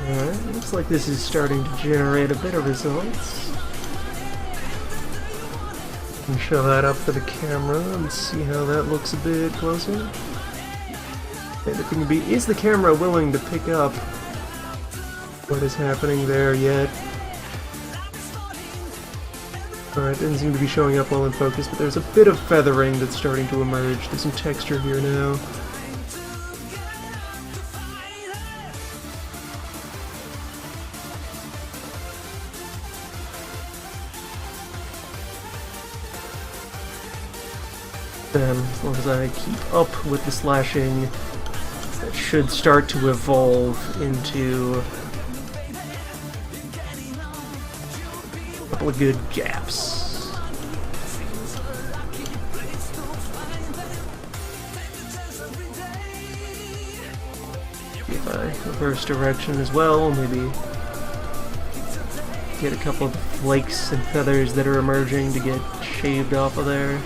Alright, looks like this is starting to generate a bit of results. And show that up for the camera and see how that looks a bit closer. And the thing would be, is the camera willing to pick up what is happening there yet? Alright, doesn't seem to be showing up well in focus, but there's a bit of feathering that's starting to emerge. There's some texture here now. Then, as long as I keep up with the slashing, that should start to evolve into a couple of good gaps. If I reverse direction as well, maybe get a couple of flakes and feathers that are emerging to get shaved off of there.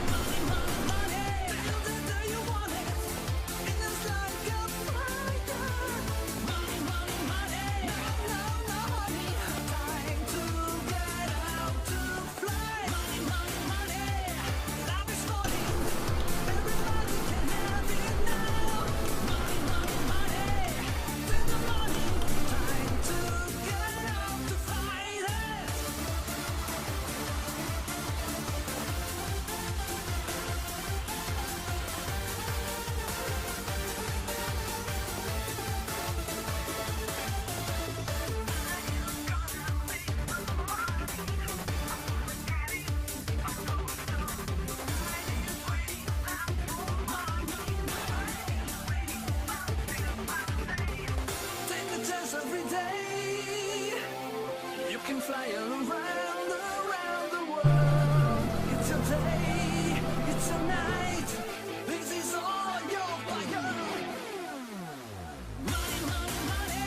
Every day you can fly around the world. It's a day, it's a night. This is all your fire. Money, money, money.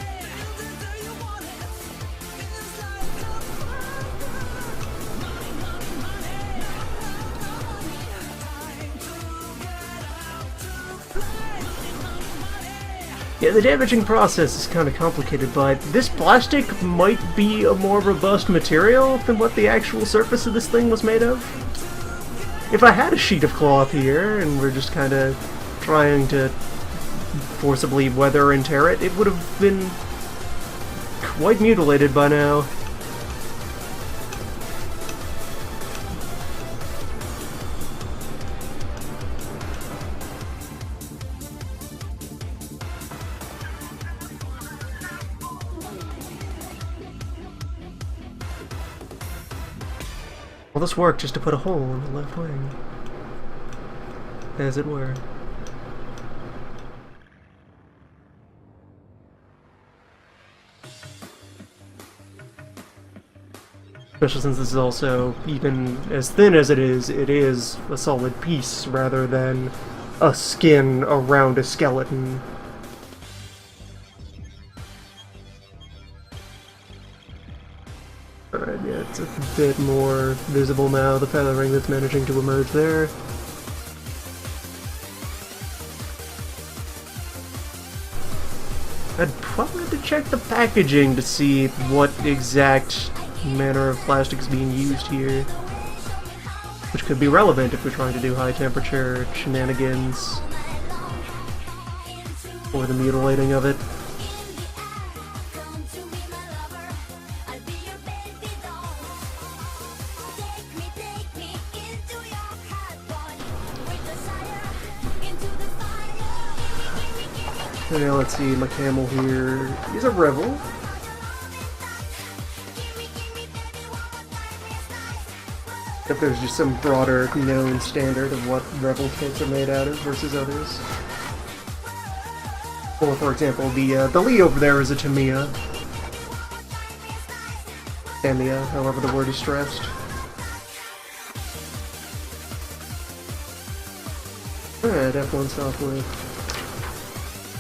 Do you want it? It's like a fire. Money, money, money. Time to get out to play. Yeah, the damaging process is kind of complicated, but this plastic might be a more robust material than what the actual surface of this thing was made of. If I had a sheet of cloth here, and we're just kind of trying to forcibly weather and tear it, it would have been quite mutilated by now. Well, this worked just to put a hole in the left wing, as it were. Especially since this is also, even as thin as it is a solid piece rather than a skin around a skeleton. Alright, yeah, it's a bit more visible now, the feathering that's managing to emerge there. I'd probably have to check the packaging to see what exact manner of plastic is being used here. Which could be relevant if we're trying to do high temperature shenanigans or the mutilating of it. So now let's see, my camel here, he's a rebel. If there's just some broader known standard of what rebel kits are made out of versus others. Or for example, the lead over there is a Tamiya. Tamiya, however the word is stressed. Alright, F1 off with.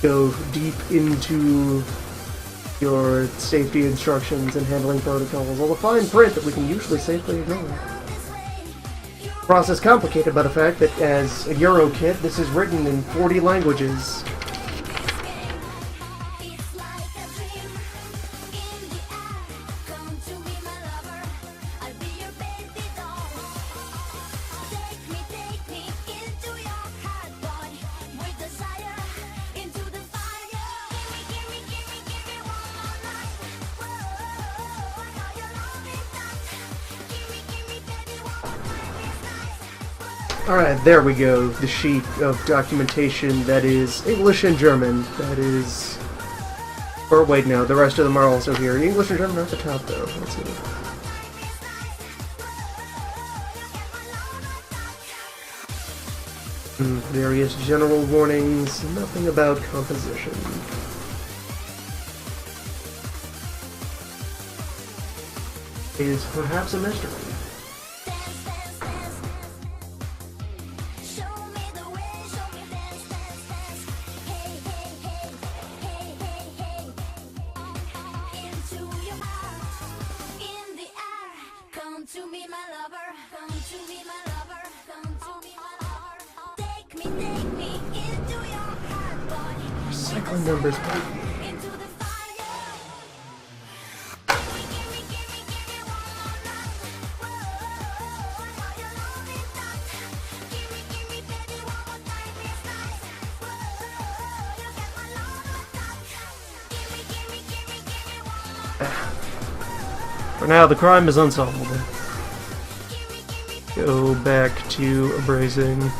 Go deep into your safety instructions and handling protocols, all the fine print that we can usually safely ignore. Process complicated by the fact that as a Euro kit, this is written in 40 languages. Alright, there we go, the sheet of documentation that is English and German, that is... Or wait, no, the rest of them are also here. English and German are at the top, though. Let's see. Various general warnings, nothing about composition. Is perhaps a mystery. To me, my lover. Come to me, my lover. Come to me, my lover. Take me into your heart, boy. Cycling numbers. Into the fire. Give me one more night. Whoa, I know you love it that. Give me, baby, one more time this night. Whoa, you get my love with that. Give me one more. For now, the crime is unsolvable. Go back to abrasing.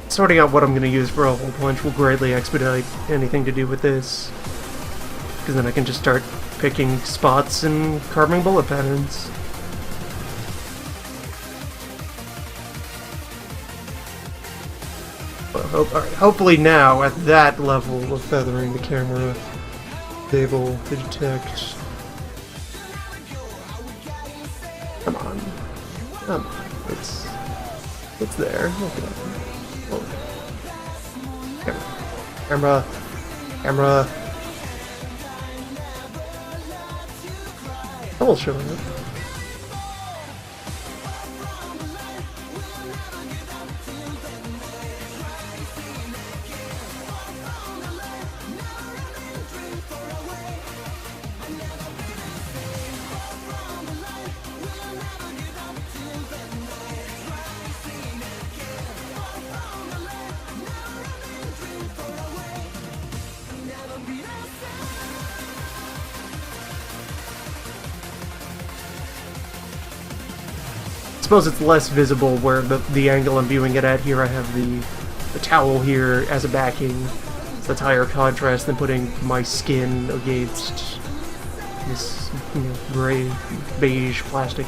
Sorting out what I'm going to use for a hole punch will greatly expedite anything to do with this. Because then I can just start picking spots and carving bullet patterns. Well, hopefully now, at that level of feathering the camera, be able to detect... Come on. Come on. It's there. Okay. Camera. Double showing up. I suppose it's less visible where the angle I'm viewing it at. Here I have the towel here as a backing, so that's higher contrast than putting my skin against this gray, beige plastic.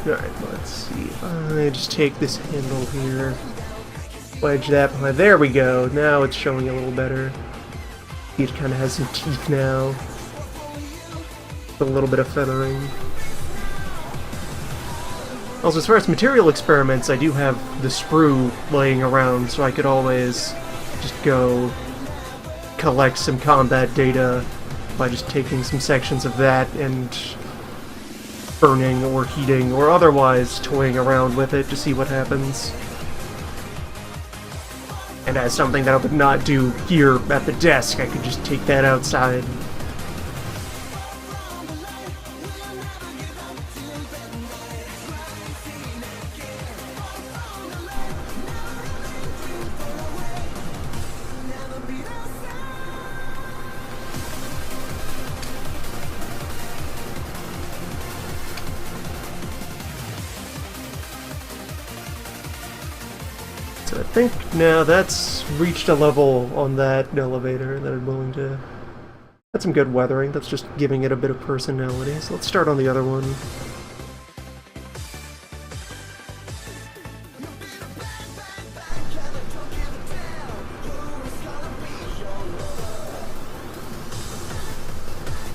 Alright, let's see. I just take this handle here, wedge that behind. There we go. Now it's showing a little better. It kind of has some teeth now. A little bit of feathering. Also, as far as material experiments, I do have the sprue laying around, so I could always just go collect some combat data by just taking some sections of that and burning or heating or otherwise toying around with it to see what happens. And as something that I would not do here at the desk, I could just take that outside. So I think now that's reached a level on that elevator that I'm willing to... That's some good weathering, that's just giving it a bit of personality. So let's start on the other one.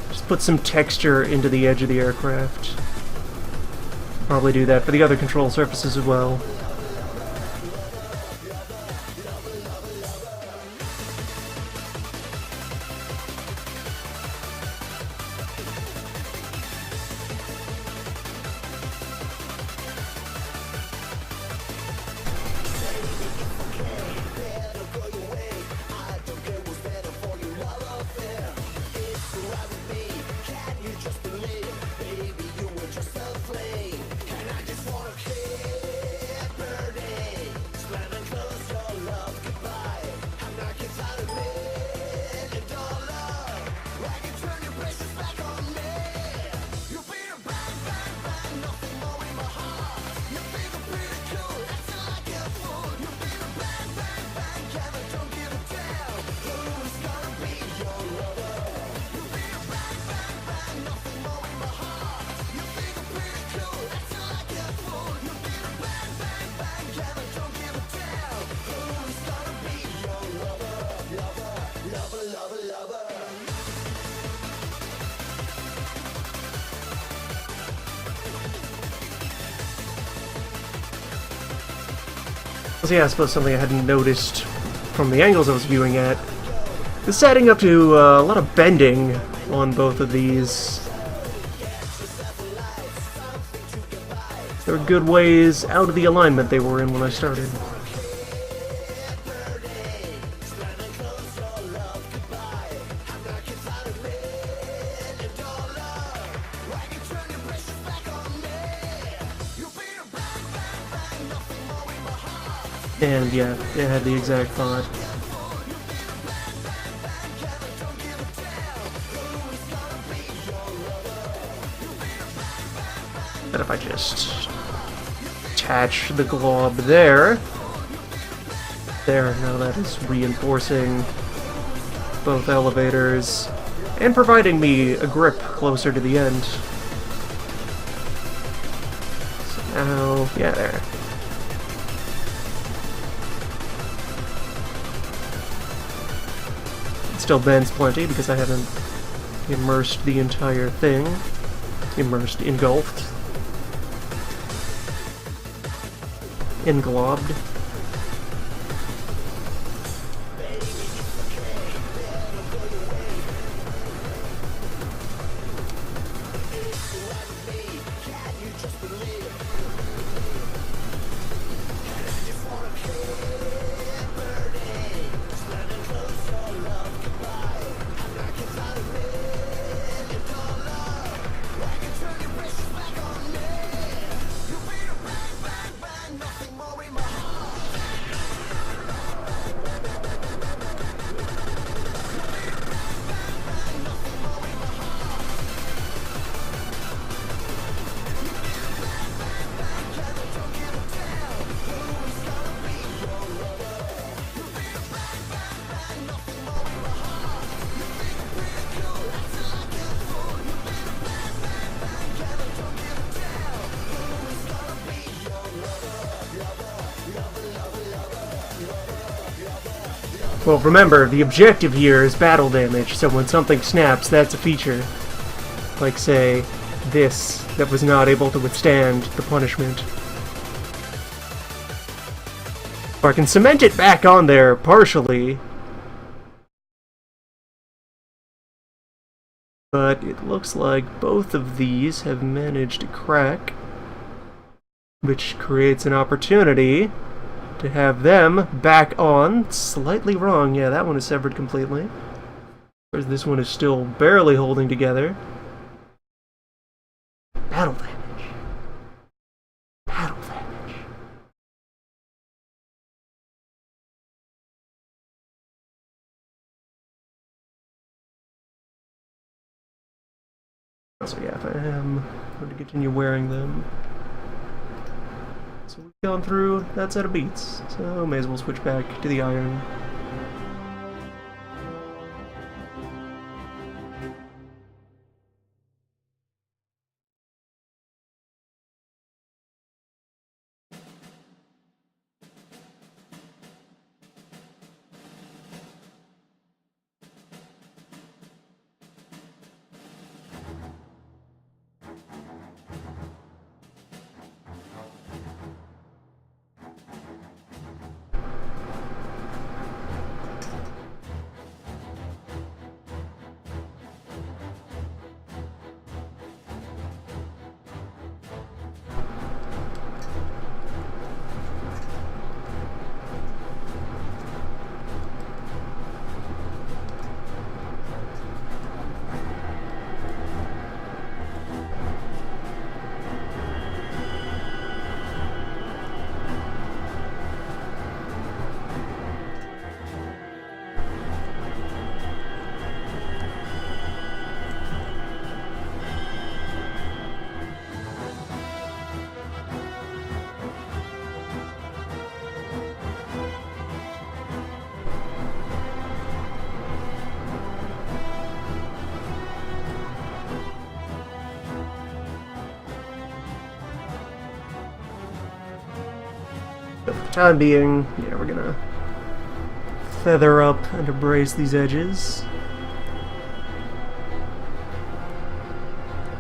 Just put some texture into the edge of the aircraft. Probably do that for the other control surfaces as well. So yeah, I suppose something I hadn't noticed from the angles I was viewing at is setting up to a lot of bending on both of these. There were good ways out of the alignment they were in when I started. And yeah, it had the exact thought. That if I just attach the glob there, now that is reinforcing both elevators and providing me a grip closer to the end. So now, yeah, there. Still bends plenty because I haven't immersed the entire thing. Engulfed. Englobed. Well, remember, the objective here is battle damage, so when something snaps, that's a feature. Like, say, this, that was not able to withstand the punishment. Or I can cement it back on there, partially. But it looks like both of these have managed to crack, which creates an opportunity to have them back on. Slightly wrong. Yeah, that one is severed completely. Whereas this one is still barely holding together. Battle damage. Battle damage. So yeah, if I am going to continue wearing them. So we've gone through that set of beats, so may as well switch back to the iron. But for the time being, yeah, we're gonna feather up and embrace these edges.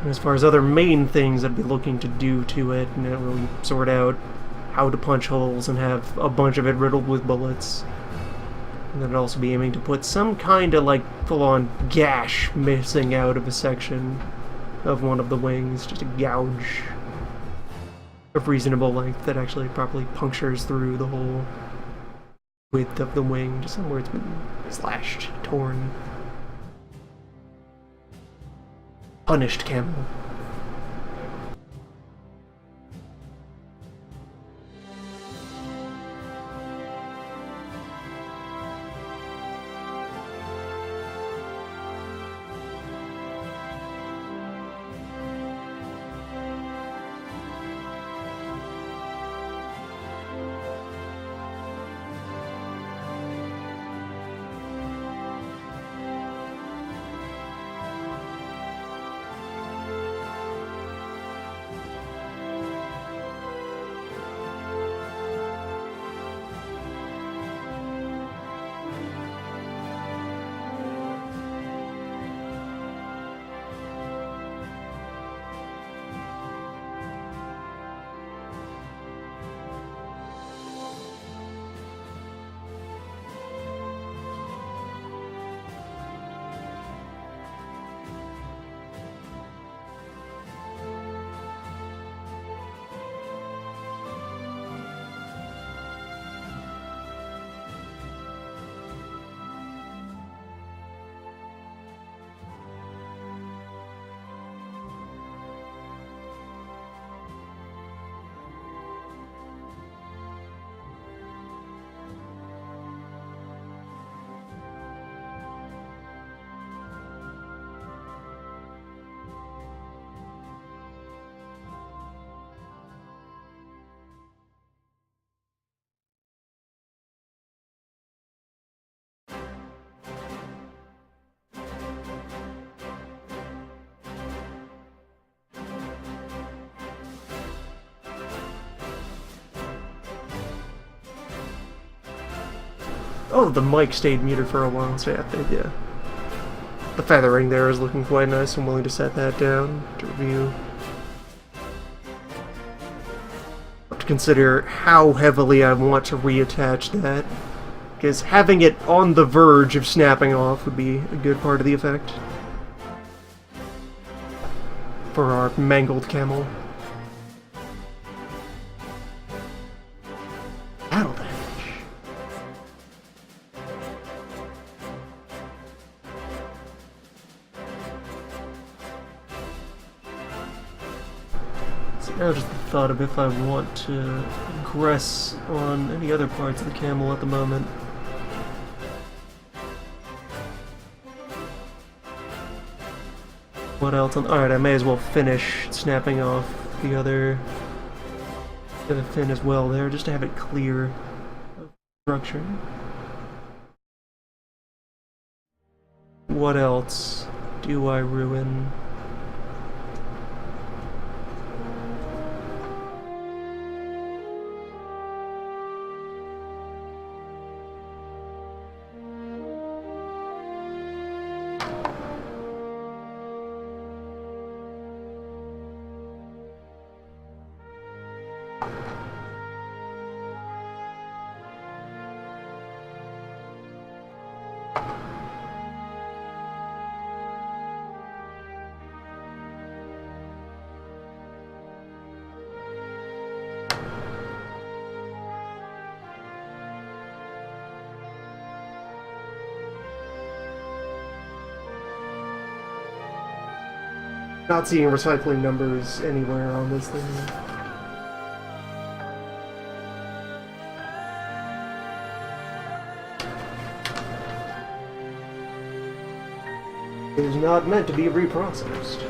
And as far as other main things I'd be looking to do to it, and really sort out how to punch holes and have a bunch of it riddled with bullets. And then I'd also be aiming to put some kind of like full-on gash missing out of a section of one of the wings, just a gouge of reasonable length that actually properly punctures through the whole width of the wing, just somewhere it's been slashed, torn. Punished Camel. Oh, the mic stayed muted for a while, so yeah. The feathering there is looking quite nice. I'm willing to set that down to review. I have to consider how heavily I want to reattach that, because having it on the verge of snapping off would be a good part of the effect for our mangled camel. Battle damage. now just the thought of if I want to progress on any other parts of the Camel at the moment. What else? Alright, I may as well finish snapping off the other fin as well there, just to have it clear of structure. What else do I ruin? Not seeing recycling numbers anywhere on this thing. It is not meant to be reprocessed.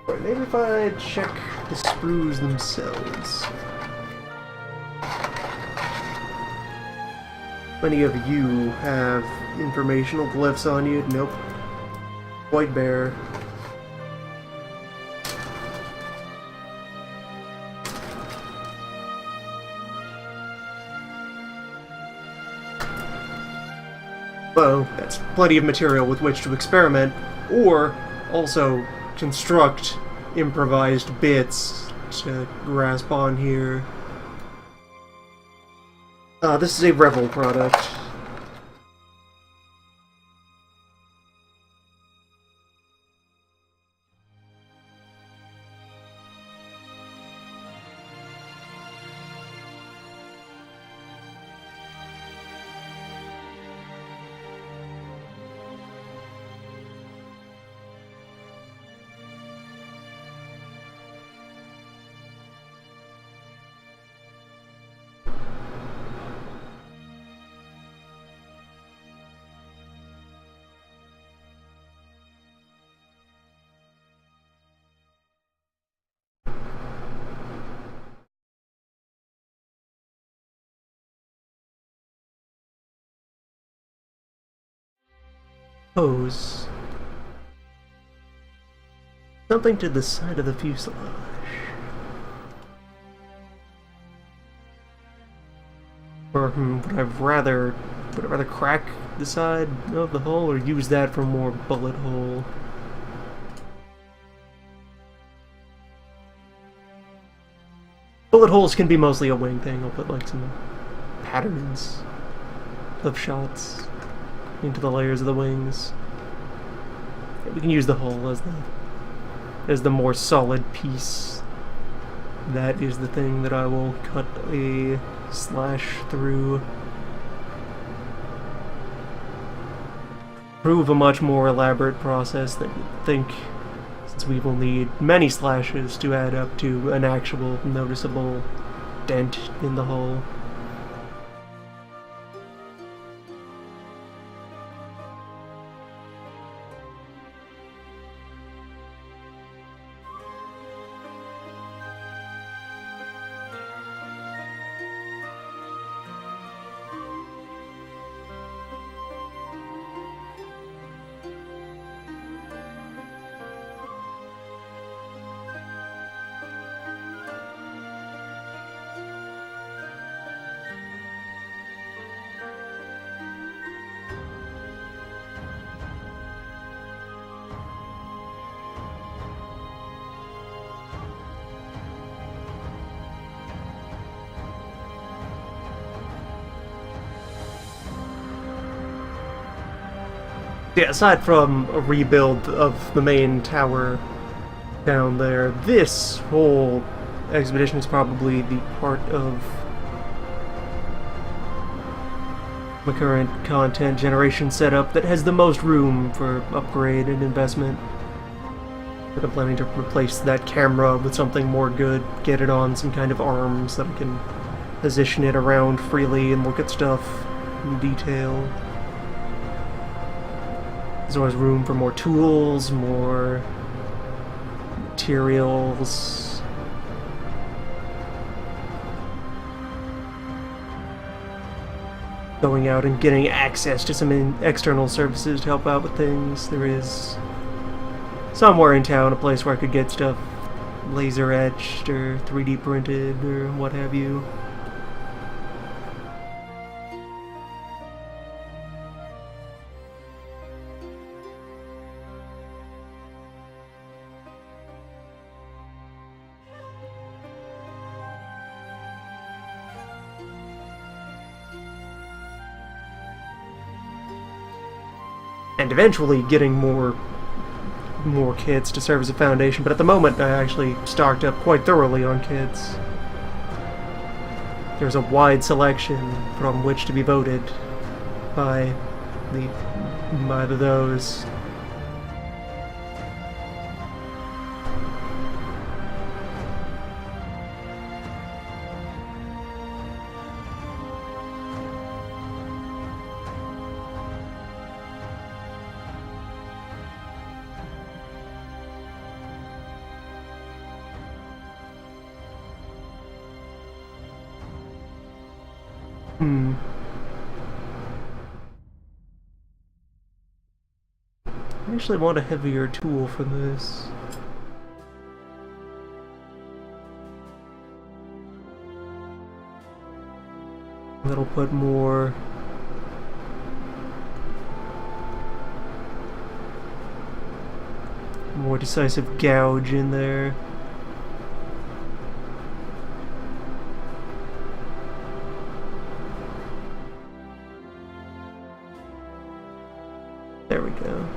Right, maybe if I check the sprues themselves. Many of you have informational glyphs on you. Nope. White bear. Well, that's plenty of material with which to experiment, or also construct improvised bits to grasp on here. This is a Revel product. Hose. Something to the side of the fuselage. Or would I rather crack the side of the hull or use that for more bullet hole? Bullet holes can be mostly a wing thing. I'll put like some patterns of shots into the layers of the wings. We can use the hull as the more solid piece. That is the thing that I will cut a slash through. Prove a much more elaborate process than you'd think, since we will need many slashes to add up to an actual noticeable dent in the hull. Yeah, aside from a rebuild of the main tower down there. This whole expedition is probably the part of my current content generation setup that has the most room for upgrade and investment. But I'm planning to replace that camera with something more good, get it on some kind of arms that I can position it around freely and look at stuff in detail. There's always room for more tools, more materials. Going out and getting access to some external services to help out with things. There is somewhere in town a place where I could get stuff laser etched or 3D printed or what have you. And eventually getting more kits to serve as a foundation, but at the moment I actually stocked up quite thoroughly on kits. There's a wide selection from which to be voted by those. I actually want a heavier tool for this. That'll put more decisive gouge in there. There we go.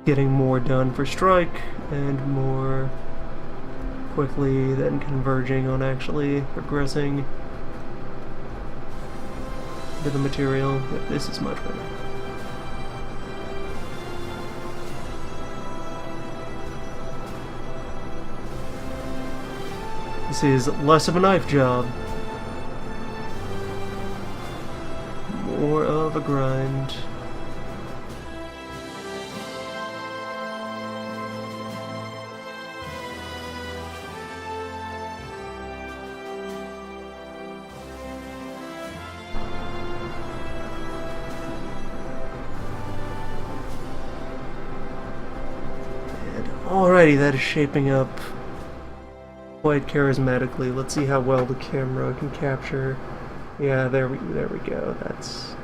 Getting more done for strike and more quickly then converging on actually progressing to the material. This is much better. This is less of a knife job, more of a grind. Alrighty, that is shaping up quite charismatically. Let's see how well the camera can capture. Yeah, there we go. That's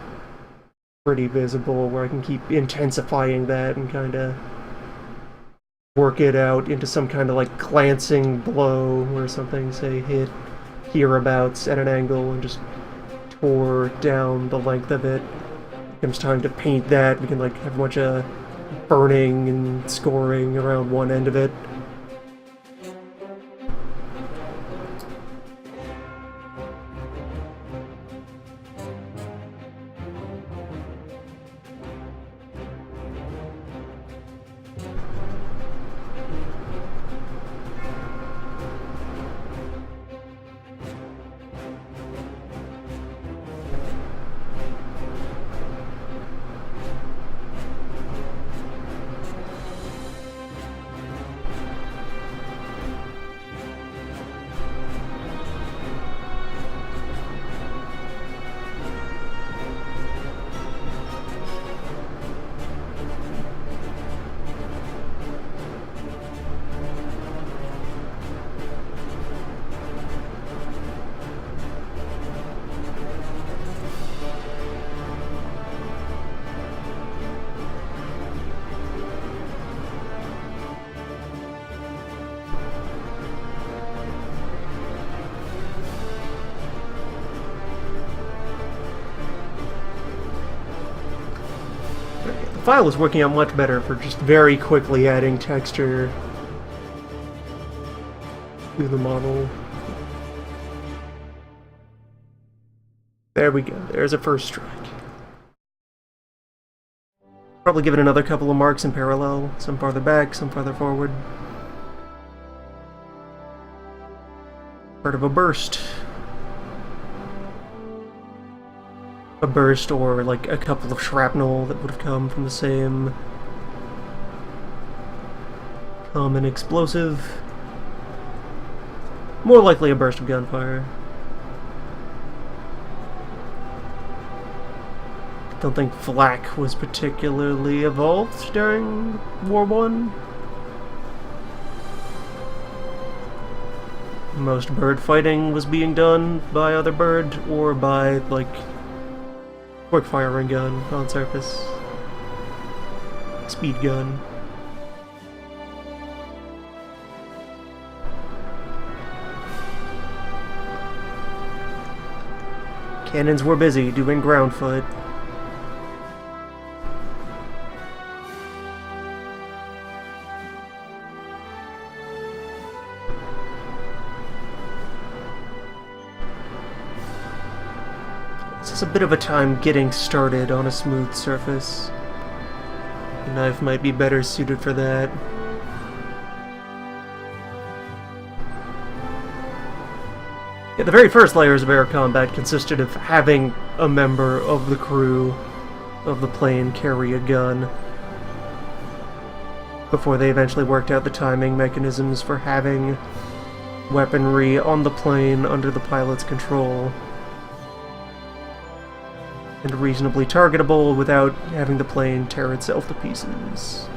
pretty visible, where I can keep intensifying that and kind of work it out into some kind of like glancing blow or something, say hit hereabouts at an angle and just tore down the length of it. It comes time to paint that. We can like have a bunch of burning and scoring around one end of it. file is working out much better for just very quickly adding texture to the model. There we go. There's a first strike. Probably give it another couple of marks in parallel. Some farther back, some farther forward. Part of a burst. A burst or like a couple of shrapnel that would have come from the same common explosive. More likely a burst of gunfire. Don't think flak was particularly evolved during War I. Most bird fighting was being done by other bird or by, like, quick firing gun on surface. Speed gun. Cannons were busy doing ground foot. This is a bit of a time getting started on a smooth surface. The knife might be better suited for that. Yeah, the very first layers of air combat consisted of having a member of the crew of the plane carry a gun, before they eventually worked out the timing mechanisms for having weaponry on the plane under the pilot's control, and reasonably targetable without having the plane tear itself to pieces.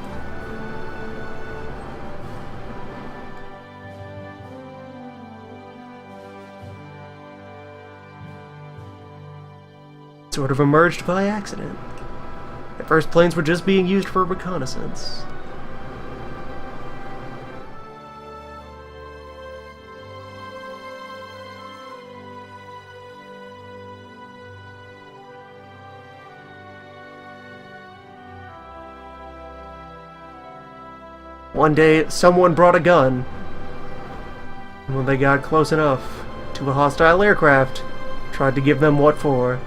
Sort of emerged by accident. At first, planes were just being used for reconnaissance. One day, someone brought a gun. And when they got close enough to a hostile aircraft, tried to give them what for.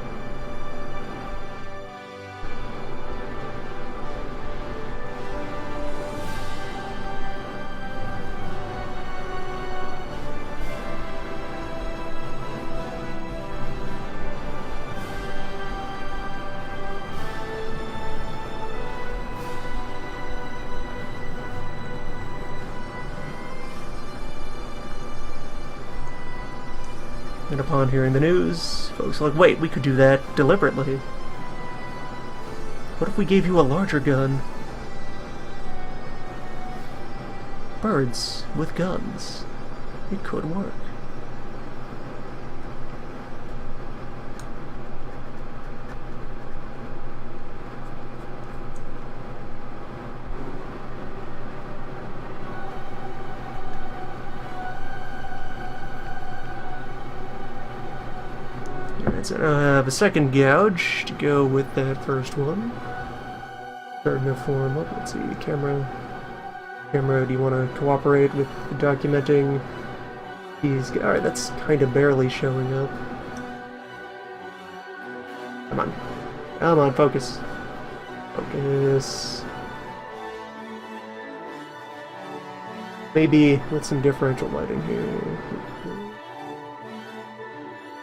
And upon hearing the news, folks are like, wait, we could do that deliberately. What if we gave you a larger gun? Birds with guns. It could work. So now I have a second gouge to go with that first one. Starting to form up. Let's see, camera, do you want to cooperate with documenting these? Alright, that's kind of barely showing up. Come on, focus. Focus. Maybe with some differential lighting here.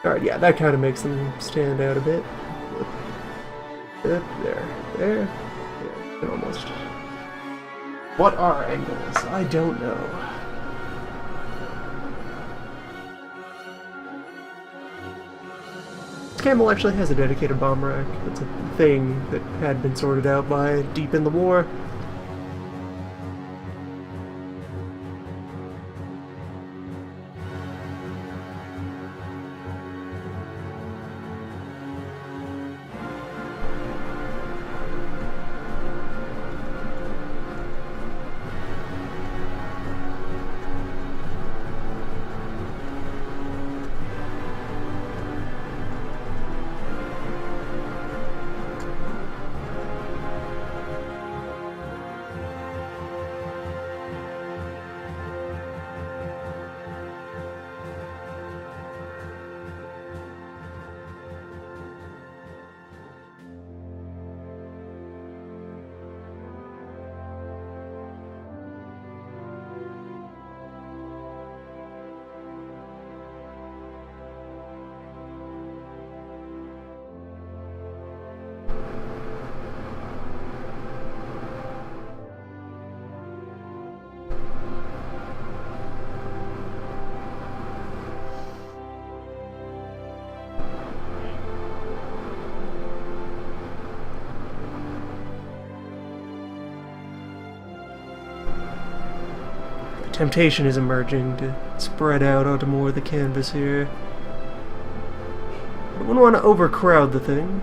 Alright, yeah, that kind of makes them stand out a bit. There. Almost. What are angles? I don't know. Camel actually has a dedicated bomb rack. That's a thing that had been sorted out by deep in the war. temptation is emerging to spread out onto more of the canvas here. I wouldn't want to overcrowd the thing.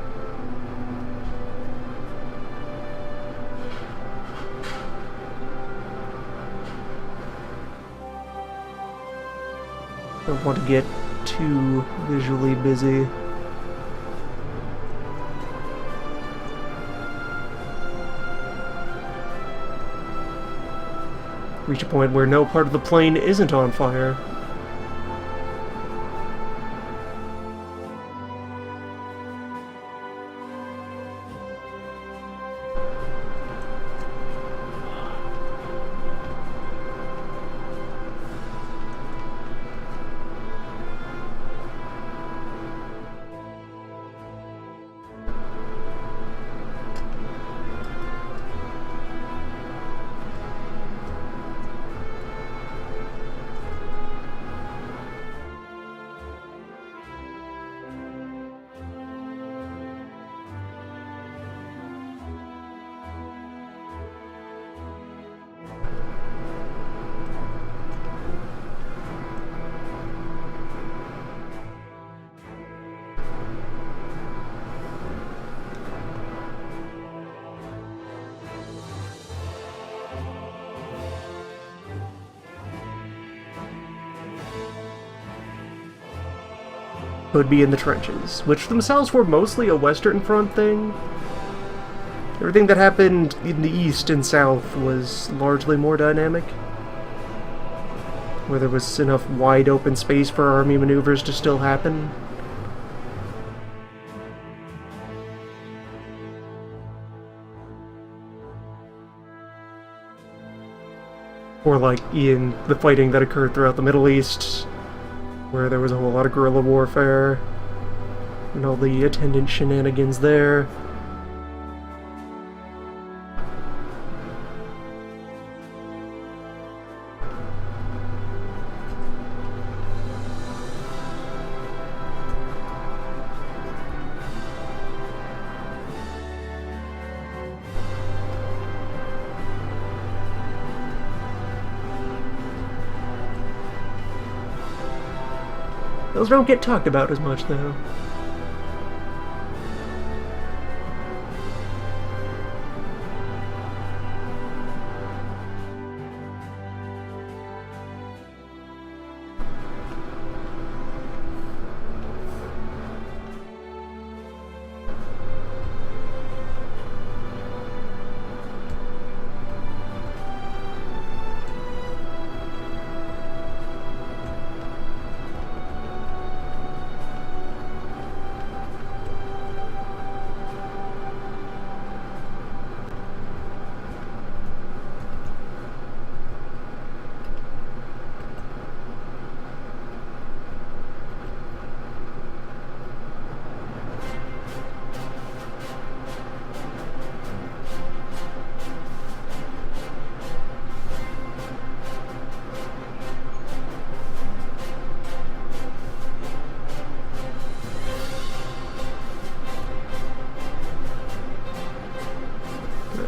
Don't want to get too visually busy. Reach a point where no part of the plane isn't on fire. Could be in the trenches, which themselves were mostly a Western Front thing. Everything that happened in the East and South was largely more dynamic, where there was enough wide open space for army maneuvers to still happen. Or like in the fighting that occurred throughout the Middle East, where there was a whole lot of guerrilla warfare, and all the attendant shenanigans there. Those don't get talked about as much, though.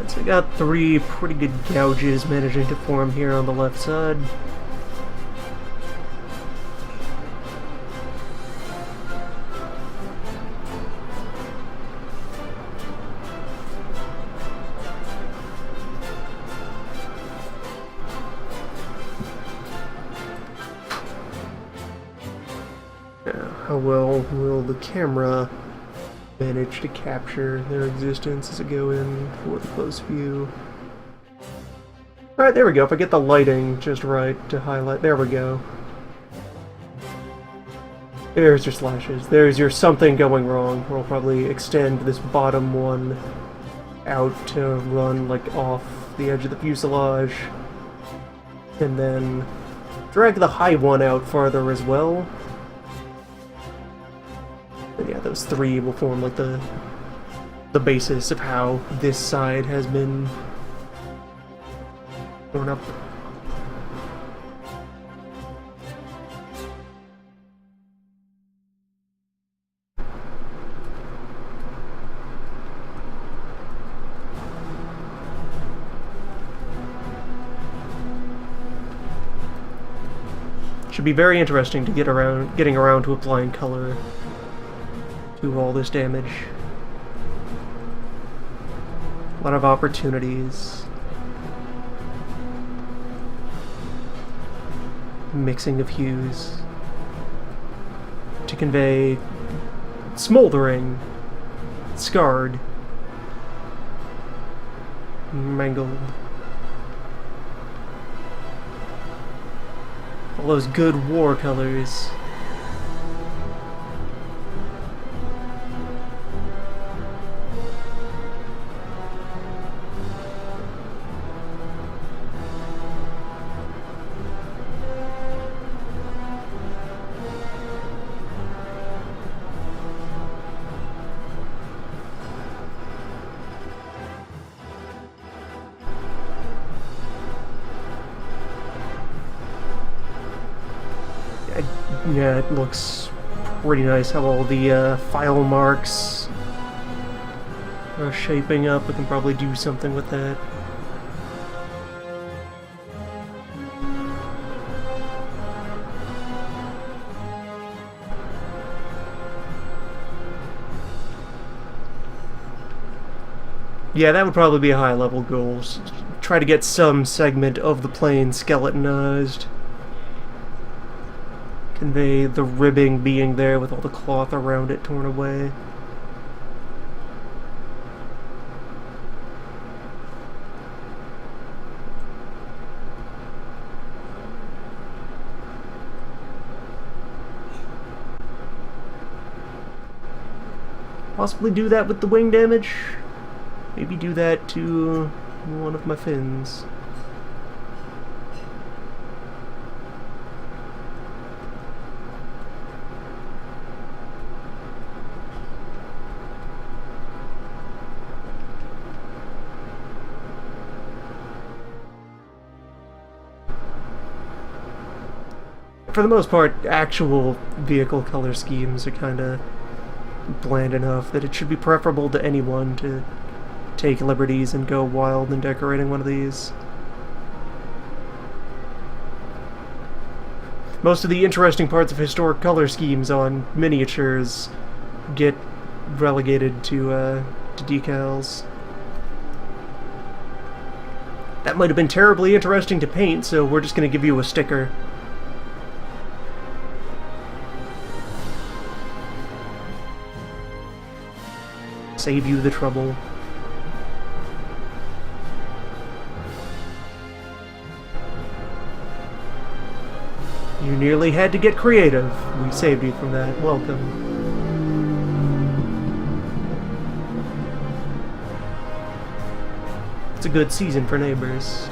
So we got 3 pretty good gouges managing to form here on the left side. Now, how well will the camera manage to capture their existence as I go in for the close view? Alright, there we go. If I get the lighting just right to highlight, there we go. There's your slashes. There's your something going wrong. We'll probably extend this bottom one out to run like off the edge of the fuselage, and then drag the high one out farther as well. And yeah, those 3 will form like the basis of how this side has been going up. Should be very interesting to getting around to applying color to all this damage. A lot of opportunities. Mixing of hues to convey smoldering, scarred, mangled. All those good war colors. Yeah, it looks pretty nice how all the file marks are shaping up. We can probably do something with that. Yeah, that would probably be a high-level goal. Try to get some segment of the plane skeletonized. Convey the ribbing being there with all the cloth around it torn away. Possibly do that with the wing damage. Maybe do that to one of my fins. For the most part, actual vehicle color schemes are kind of bland enough that it should be preferable to anyone to take liberties and go wild in decorating one of these. Most of the interesting parts of historic color schemes on miniatures get relegated to decals. That might have been terribly interesting to paint, so we're just going to give you a sticker. Save you the trouble. You nearly had to get creative. We saved you from that. Welcome. It's a good season for neighbors.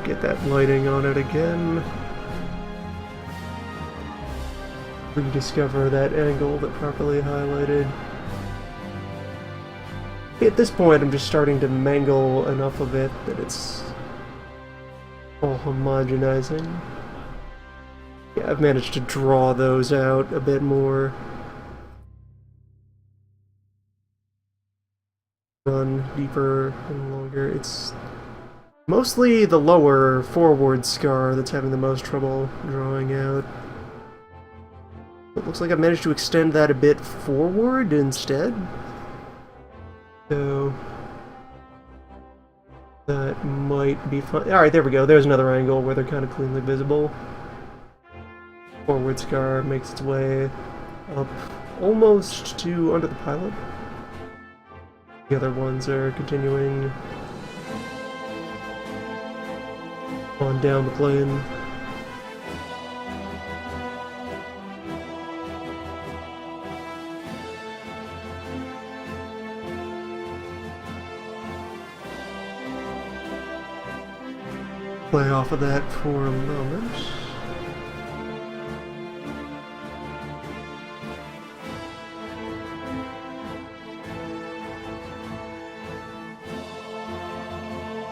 Get that lighting on it again. Rediscover that angle that properly highlighted. At this point, I'm just starting to mangle enough of it that it's all homogenizing. Yeah, I've managed to draw those out a bit more. Run deeper and longer. It's mostly the lower forward scar that's having the most trouble drawing out. It looks like I managed to extend that a bit forward instead. So that might be fun. Alright, there we go. There's another angle where they're kind of cleanly visible. Forward scar makes its way up almost to under the pilot. The other ones are continuing on down the plane. Play off of that for a moment.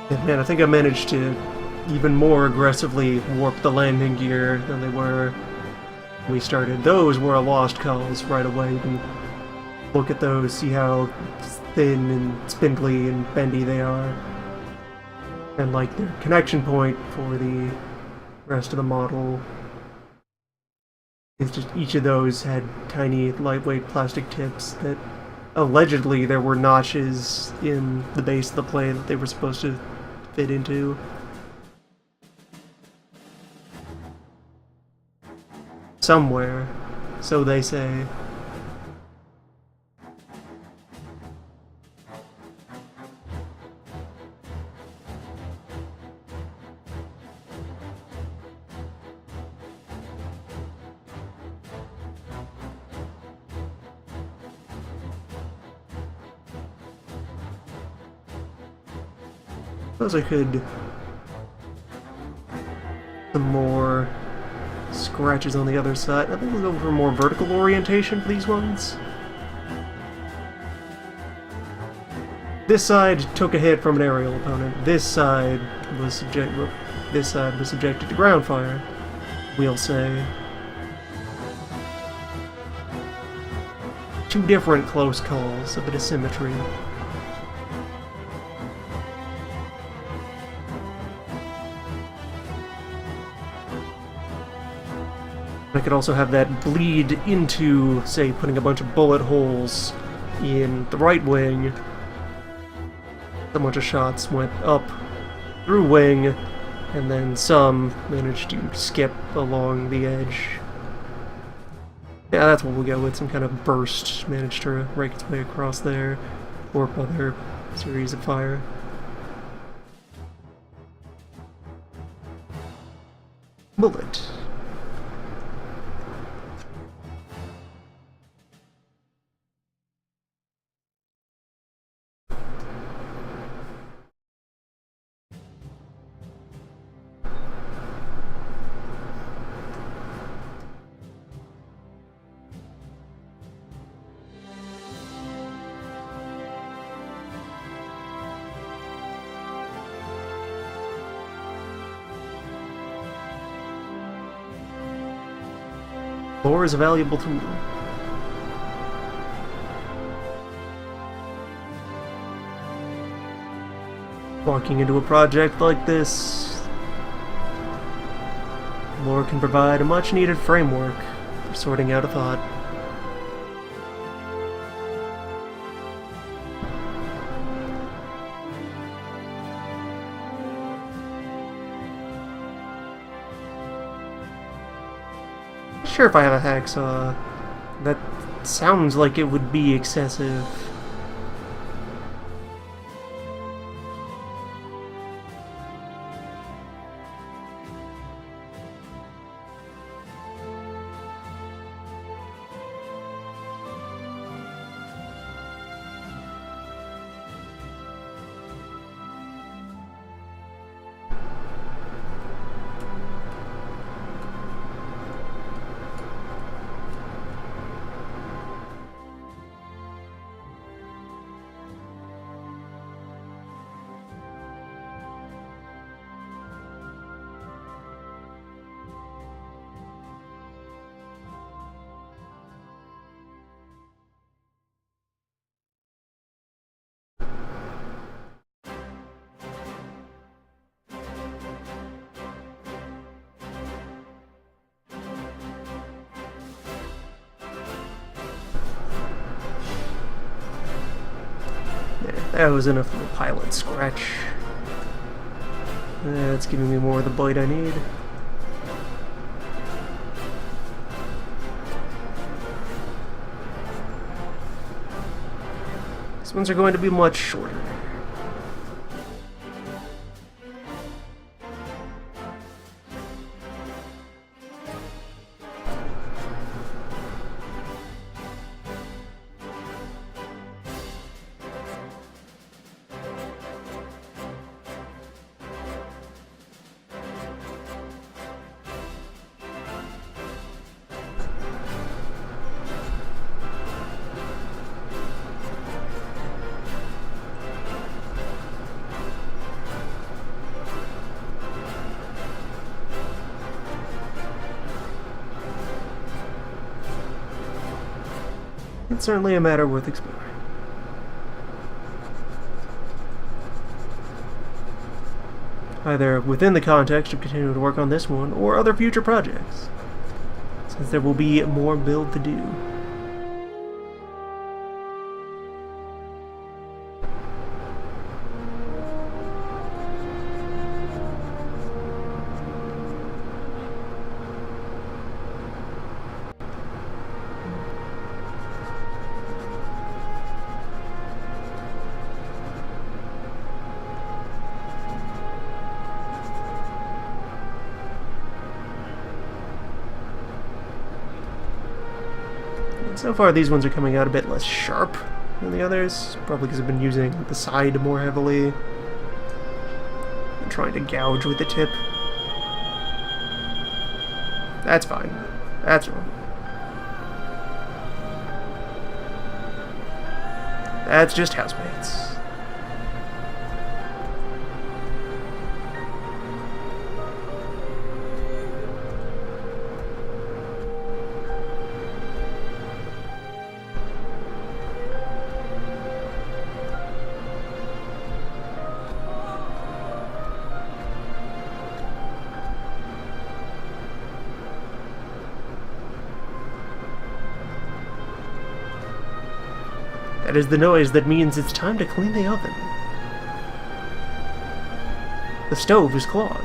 Yeah, man, I think I managed to even more aggressively warp the landing gear than they were when we started. Those were a lost cause right away. You can look at those, see how thin and spindly and bendy they are. And like their connection point for the rest of the model is just each of those had tiny lightweight plastic tips that allegedly there were notches in the base of the plane that they were supposed to fit into. Somewhere, so they say. Suppose I could some more scratches on the other side. I think we'll go for more vertical orientation for these ones. This side took a hit from an aerial opponent. This side was subjected to ground fire, we'll say. Two different close calls, a bit of symmetry. I could also have that bleed into, say, putting a bunch of bullet holes in the right wing. A bunch of shots went up through wing, and then some managed to skip along the edge. Yeah, that's what we'll go with. Some kind of burst managed to rake its way across there, or other series of fire. Bullet. Lore is a valuable tool. Walking into a project like this, lore can provide a much-needed framework for sorting out a thought. Sure, if I have a hacksaw. That sounds like it would be excessive. That was enough of a pilot scratch. That's giving me more of the bite I need. These ones are going to be much shorter. It's certainly a matter worth exploring. Either within the context of continuing to work on this one, or other future projects, since there will be more build to do. So far, these ones are coming out a bit less sharp than the others, probably because I've been using the side more heavily and trying to gouge with the tip. That's fine. That's wrong. That's just housemates. That is the noise that means it's time to clean the oven. The stove is clogged.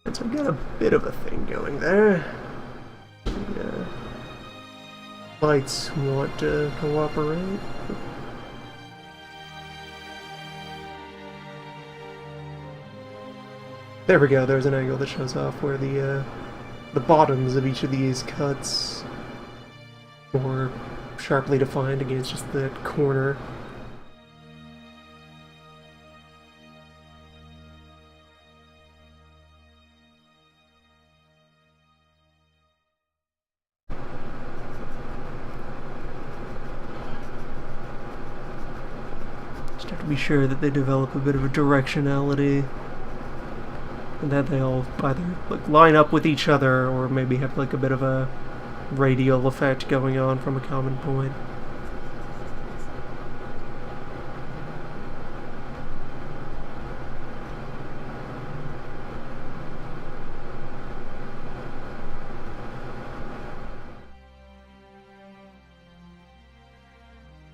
And so I've got a bit of a thing going there. The lights want to cooperate. There we go, there's an angle that shows off where the bottoms of each of these cuts more sharply defined against just the corner. Just have to be sure that they develop a bit of a directionality, and that they all either like line up with each other or maybe have like a bit of a radial effect going on from a common point.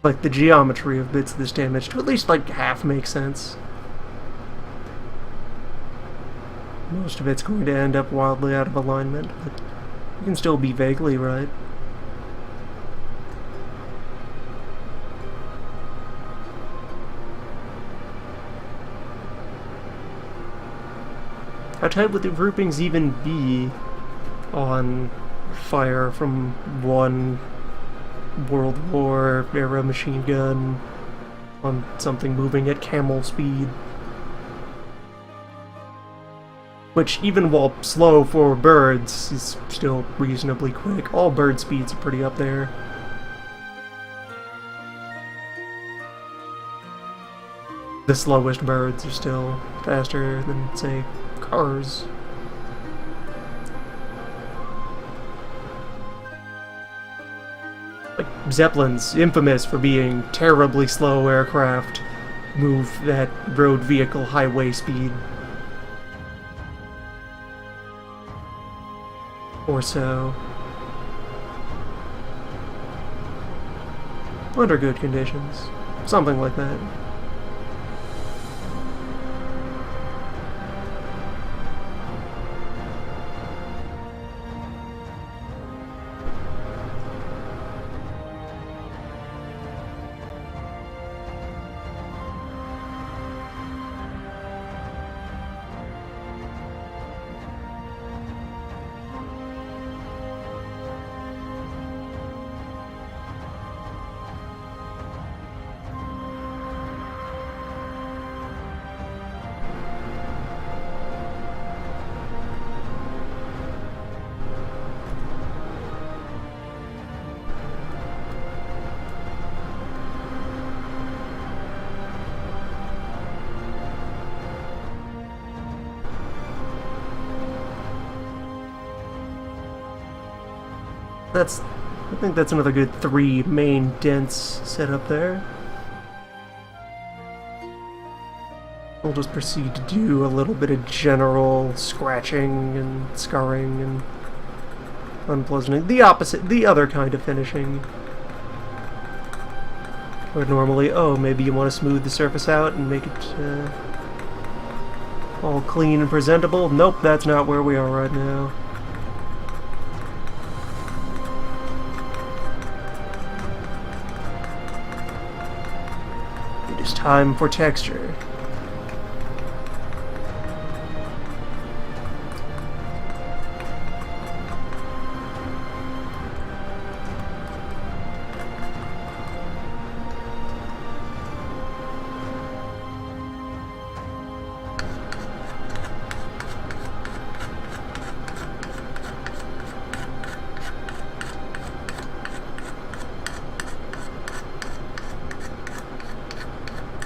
Like the geometry of bits of this damage to at least like half make sense. Most of it's going to end up wildly out of alignment, but you can still be vaguely right. How tight would the groupings even be on fire from one World War era machine gun on something moving at camel speed? Which, even while slow for birds, is still reasonably quick. All bird speeds are pretty up there. The slowest birds are still faster than, say, cars. Like, Zeppelins, infamous for being terribly slow aircraft, move at road vehicle highway speed. Or so. Under good conditions. Something like that. I think that's another good 3 main dents set up there. We'll just proceed to do a little bit of general scratching and scarring and unpleasanting. The other kind of finishing. Where normally, oh, maybe you want to smooth the surface out and make it all clean and presentable. Nope, that's not where we are right now. It is time for texture.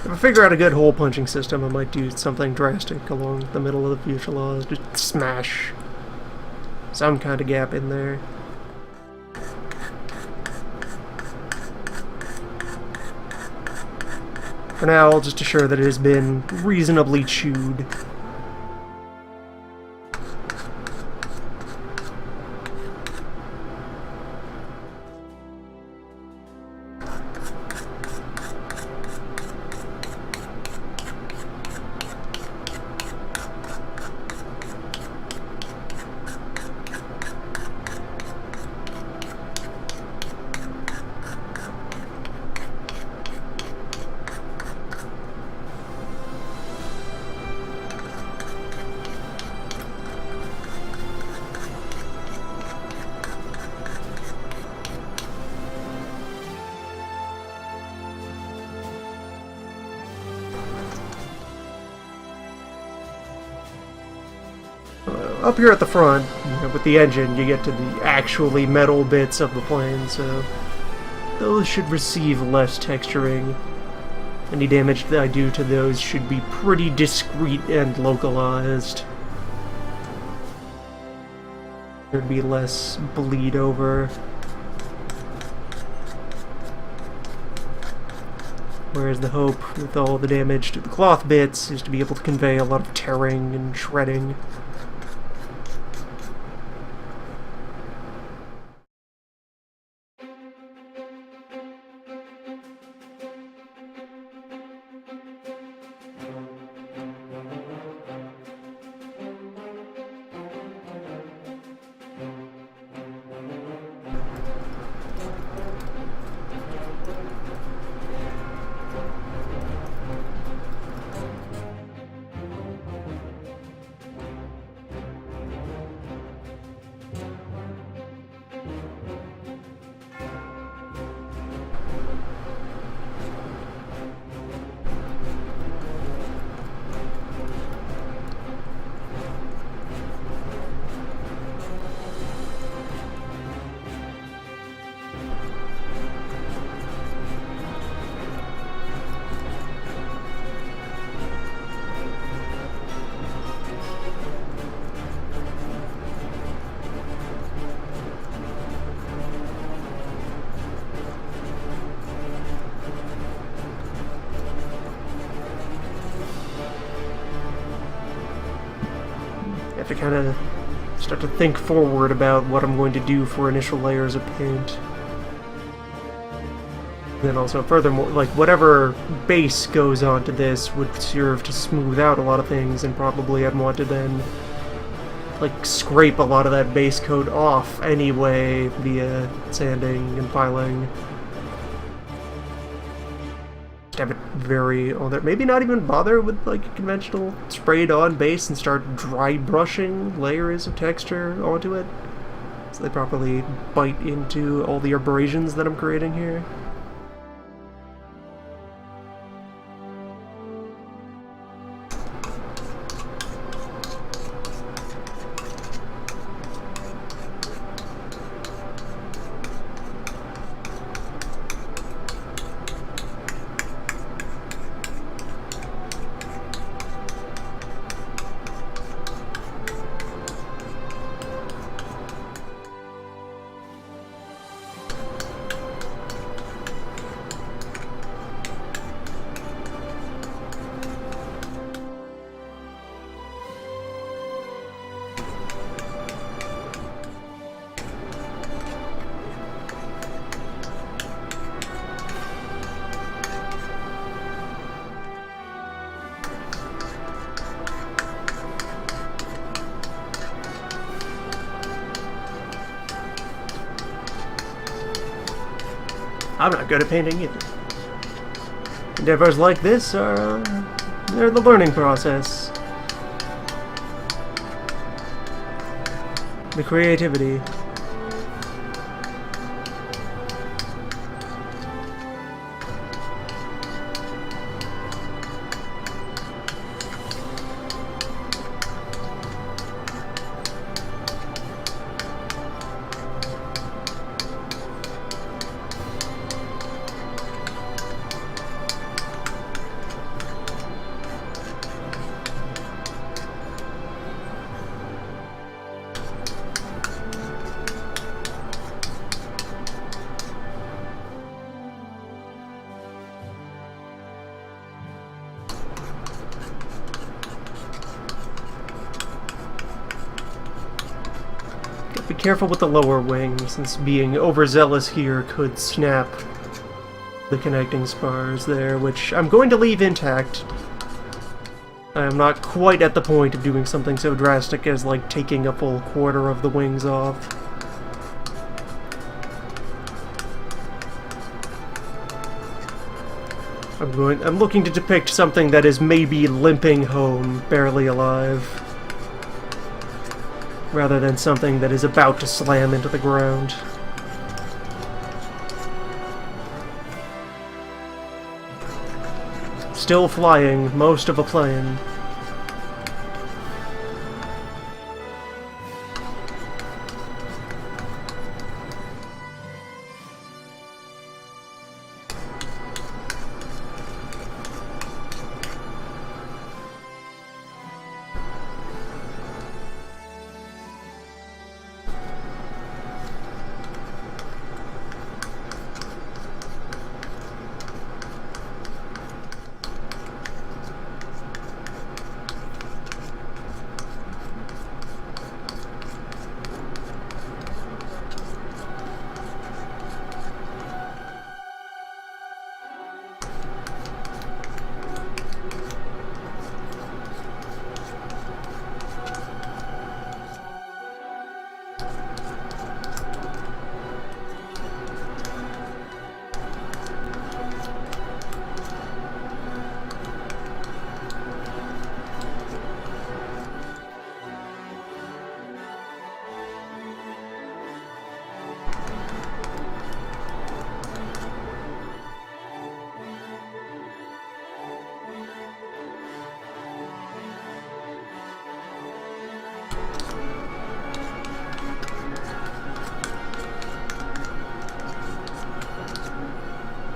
If I figure out a good hole punching system, I might do something drastic along the middle of the fuselage. Just smash some kind of gap in there. For now, I'll just assure that it has been reasonably chewed. Up here at the front, with the engine, you get to the actually metal bits of the plane, so those should receive less texturing. Any damage that I do to those should be pretty discreet and localized. There'd be less bleed over. Whereas the hope with all the damage to the cloth bits is to be able to convey a lot of tearing and shredding. To kind of start to think forward about what I'm going to do for initial layers of paint. Then also, furthermore, like whatever base goes onto this would serve to smooth out a lot of things, and probably I'd want to then like scrape a lot of that base coat off anyway via sanding and filing. Have it very on there. Maybe not even bother with like a conventional sprayed on base and start dry brushing layers of texture onto it so they properly bite into all the abrasions that I'm creating here. I'm not good at painting either. Endeavors like this are, they're the learning process. The creativity. Be careful with the lower wing, since being overzealous here could snap the connecting spars there, which I'm going to leave intact. I am not quite at the point of doing something so drastic as, like, taking a full quarter of the wings off. I'm looking to depict something that is maybe limping home, barely alive, rather than something that is about to slam into the ground. Still flying most of a plane.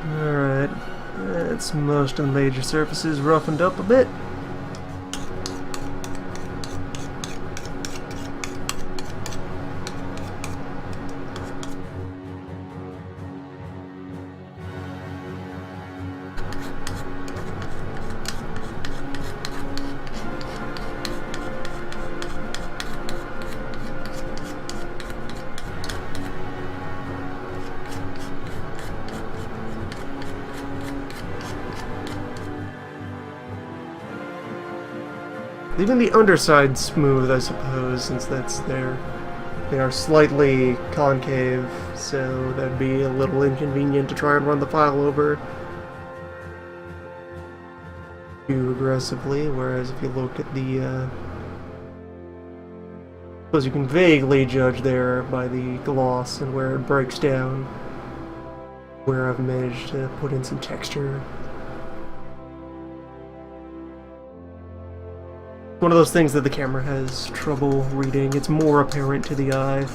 Alright, that's most of the major surfaces roughened up a bit. Leaving the underside smooth, I suppose, since that's their... They are slightly concave, so that'd be a little inconvenient to try and run the file over too aggressively, whereas if you look at the... I suppose you can vaguely judge there by the gloss and where it breaks down, where I've managed to put in some texture. One of those things that the camera has trouble reading. It's more apparent to the eye.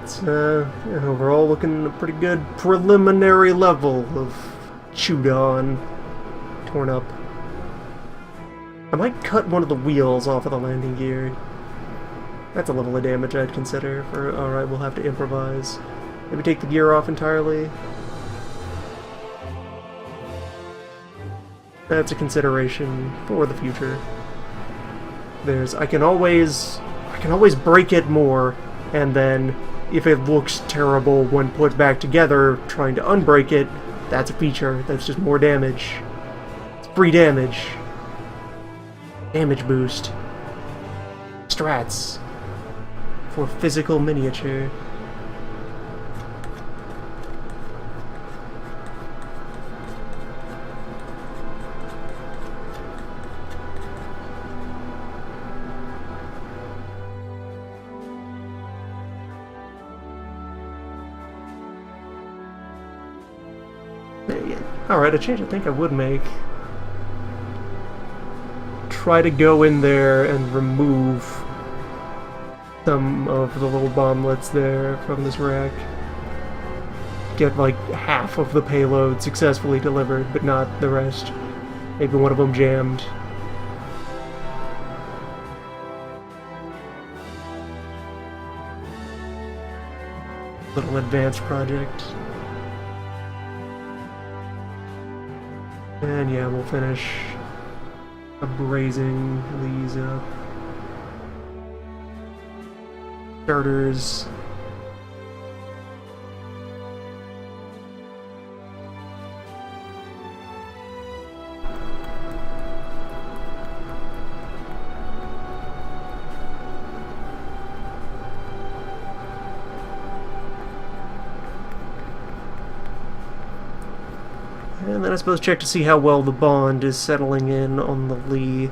That's, yeah, overall looking a pretty good preliminary level of chewed on, torn up. I might cut one of the wheels off of the landing gear. That's a level of damage I'd consider for, alright, we'll have to improvise. Maybe take the gear off entirely. That's a consideration for the future. I can always break it more, and then if it looks terrible when put back together, trying to unbreak it, that's a feature. That's just more damage. It's free damage. Damage boost. Strats. For physical miniature. Alright, a change I think I would make. Try to go in there and remove some of the little bomblets there from this rack. Get like half of the payload successfully delivered, but not the rest. Maybe one of them jammed. Little advanced project. And yeah, we'll finish abrasing these starters. And then I suppose check to see how well the bond is settling in on the lee.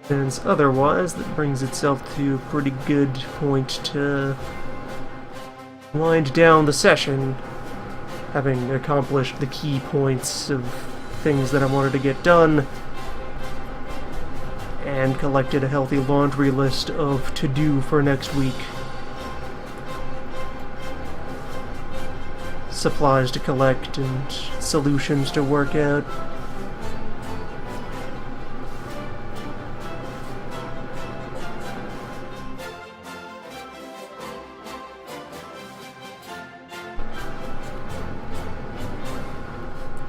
Since otherwise, that brings itself to a pretty good point to wind down the session, having accomplished the key points of things that I wanted to get done, and collected a healthy laundry list of to-do for next week. Supplies to collect and solutions to work out.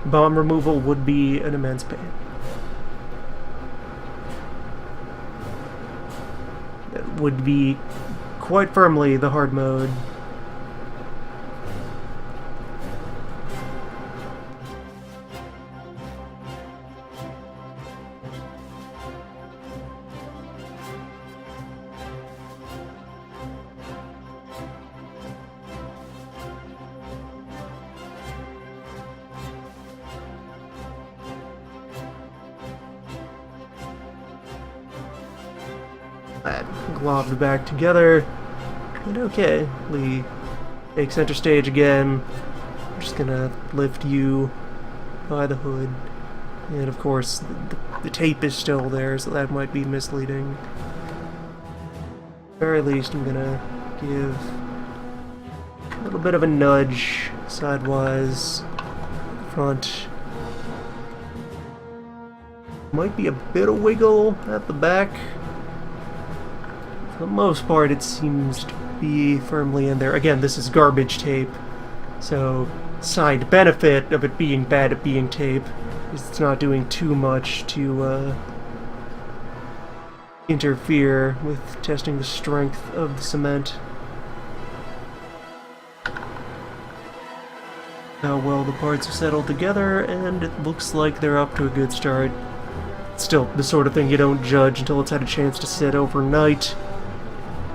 Bomb removal would be an immense pain. It would be quite firmly the hard mode. That globbed back together. And okay, Lee take center stage again. I'm just gonna lift you by the hood. And of course, the tape is still there, so that might be misleading. At the very least, I'm gonna give a little bit of a nudge sidewise, front. Might be a bit of wiggle at the back. For the most part, it seems to be firmly in there. Again, this is garbage tape, so side benefit of it being bad at being tape is it's not doing too much to interfere with testing the strength of the cement. How well the parts have settled together, and it looks like they're up to a good start. It's still the sort of thing you don't judge until it's had a chance to sit overnight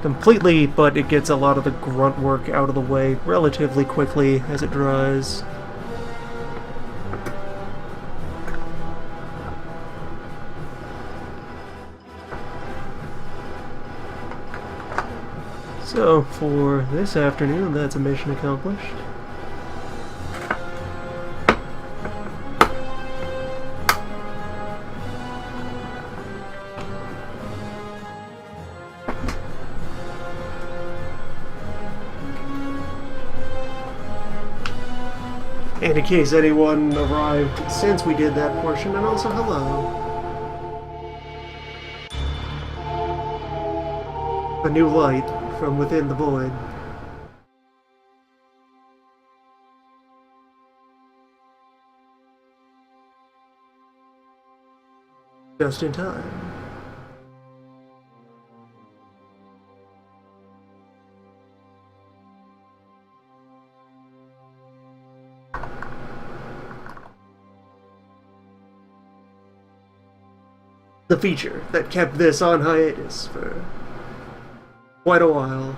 completely, but it gets a lot of the grunt work out of the way relatively quickly as it dries. So, for this afternoon, that's a mission accomplished. And in case anyone arrived since we did that portion, and also hello. A new light from within the void. Just in time. The feature that kept this on hiatus for quite a while.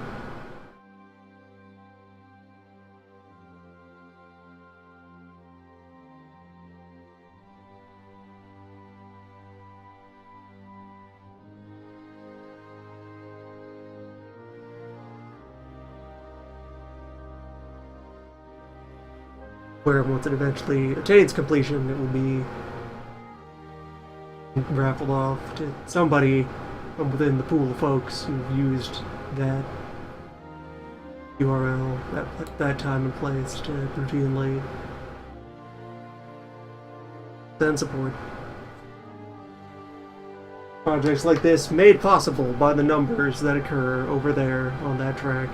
Where once it eventually attains completion, it will be raffled off to somebody from within the pool of folks who've used that URL at that time and place to routinely send support. Projects like this made possible by the numbers that occur over there on that track.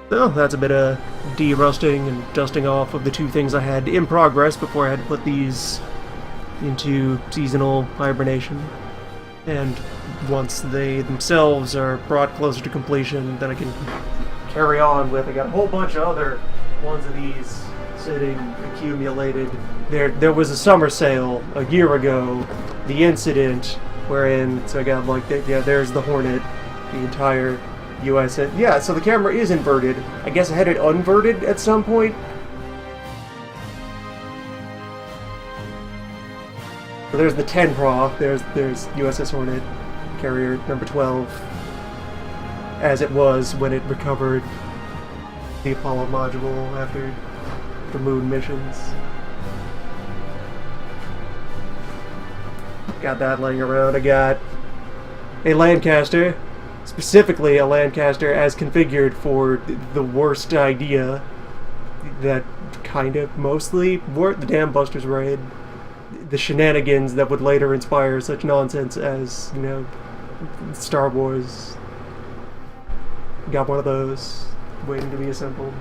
So that's a bit of de-rusting and dusting off of the two things I had in progress before I had to put these into seasonal hibernation. And once they themselves are brought closer to completion, then I can carry on with. I got a whole bunch of other ones of these sitting accumulated. There was a summer sale a year ago, the incident wherein, so I got like, yeah, there's the Hornet, the entire US. Yeah, so the camera is inverted. I guess I had it unverted at some point. So there's the 10 Pro, there's USS Hornet, carrier number 12, as it was when it recovered the Apollo module after the moon missions. Got that laying around. I got a Lancaster, specifically a Lancaster as configured for the worst idea that kind of mostly worked, the damn Buster's Raid. The shenanigans that would later inspire such nonsense as, you know, Star Wars. Got one of those waiting to be assembled.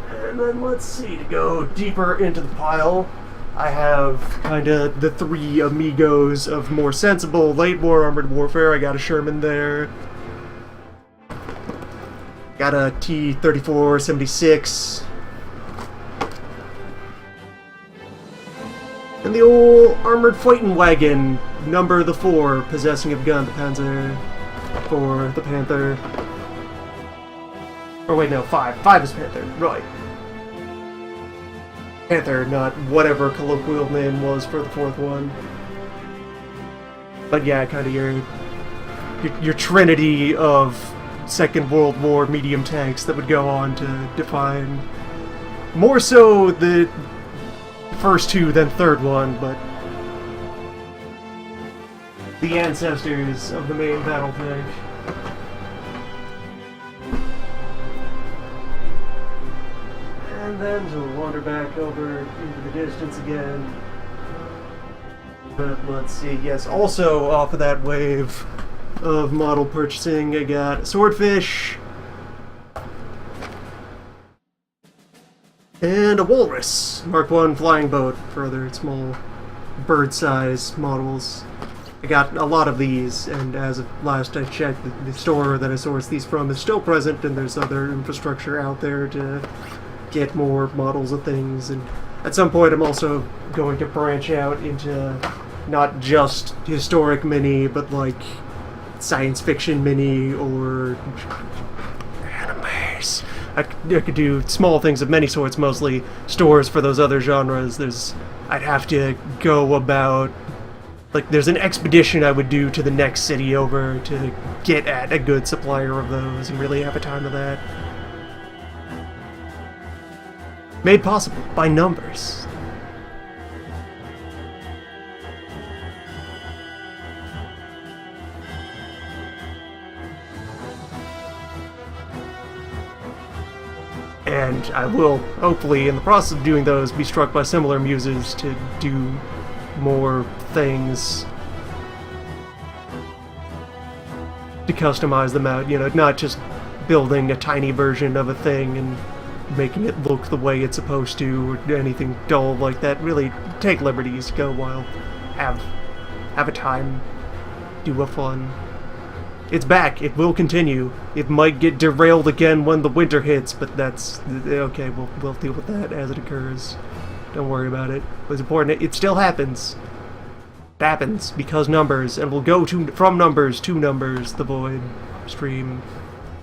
And then let's see, to go deeper into the pile, I have kind of the three amigos of more sensible late war armored warfare. I got a Sherman there. Got a T-34-76. And the old armored fighting wagon, number the 4, possessing of gun, the Panzer IV, the Panther. Or wait, no, 5. 5 is Panther, right. Panther, not whatever colloquial name was for the 4th one. But yeah, kind of your trinity of Second World War medium tanks that would go on to define more so the first two than third one, but the ancestors of the main battle tank. And then to wander back over into the distance again. But let's see, yes, also off of that wave of model purchasing, I got a Swordfish and a Walrus, Mark I flying boat for other small bird-size models. I got a lot of these, and as of last I checked, the store that I sourced these from is still present, and there's other infrastructure out there to get more models of things. And at some point I'm also going to branch out into not just historic mini, but like science fiction mini or animes. I could do small things of many sorts, mostly stores for those other genres. I'd have to go about, like, there's an expedition I would do to the next city over to get at a good supplier of those and really have a time of that. Made possible by numbers. and I will, hopefully, in the process of doing those, be struck by similar muses to do more things to customize them out, you know, not just building a tiny version of a thing and making it look the way it's supposed to, or anything dull like that. Really take liberties, go wild, have a time, do a fun. It's back, it will continue. It might get derailed again when the winter hits, but that's okay, we'll deal with that as it occurs. Don't worry about it. What's important, it still happens. It happens because numbers, and we'll go from numbers to numbers, the void stream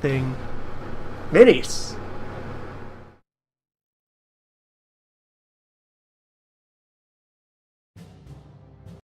thing. Minis!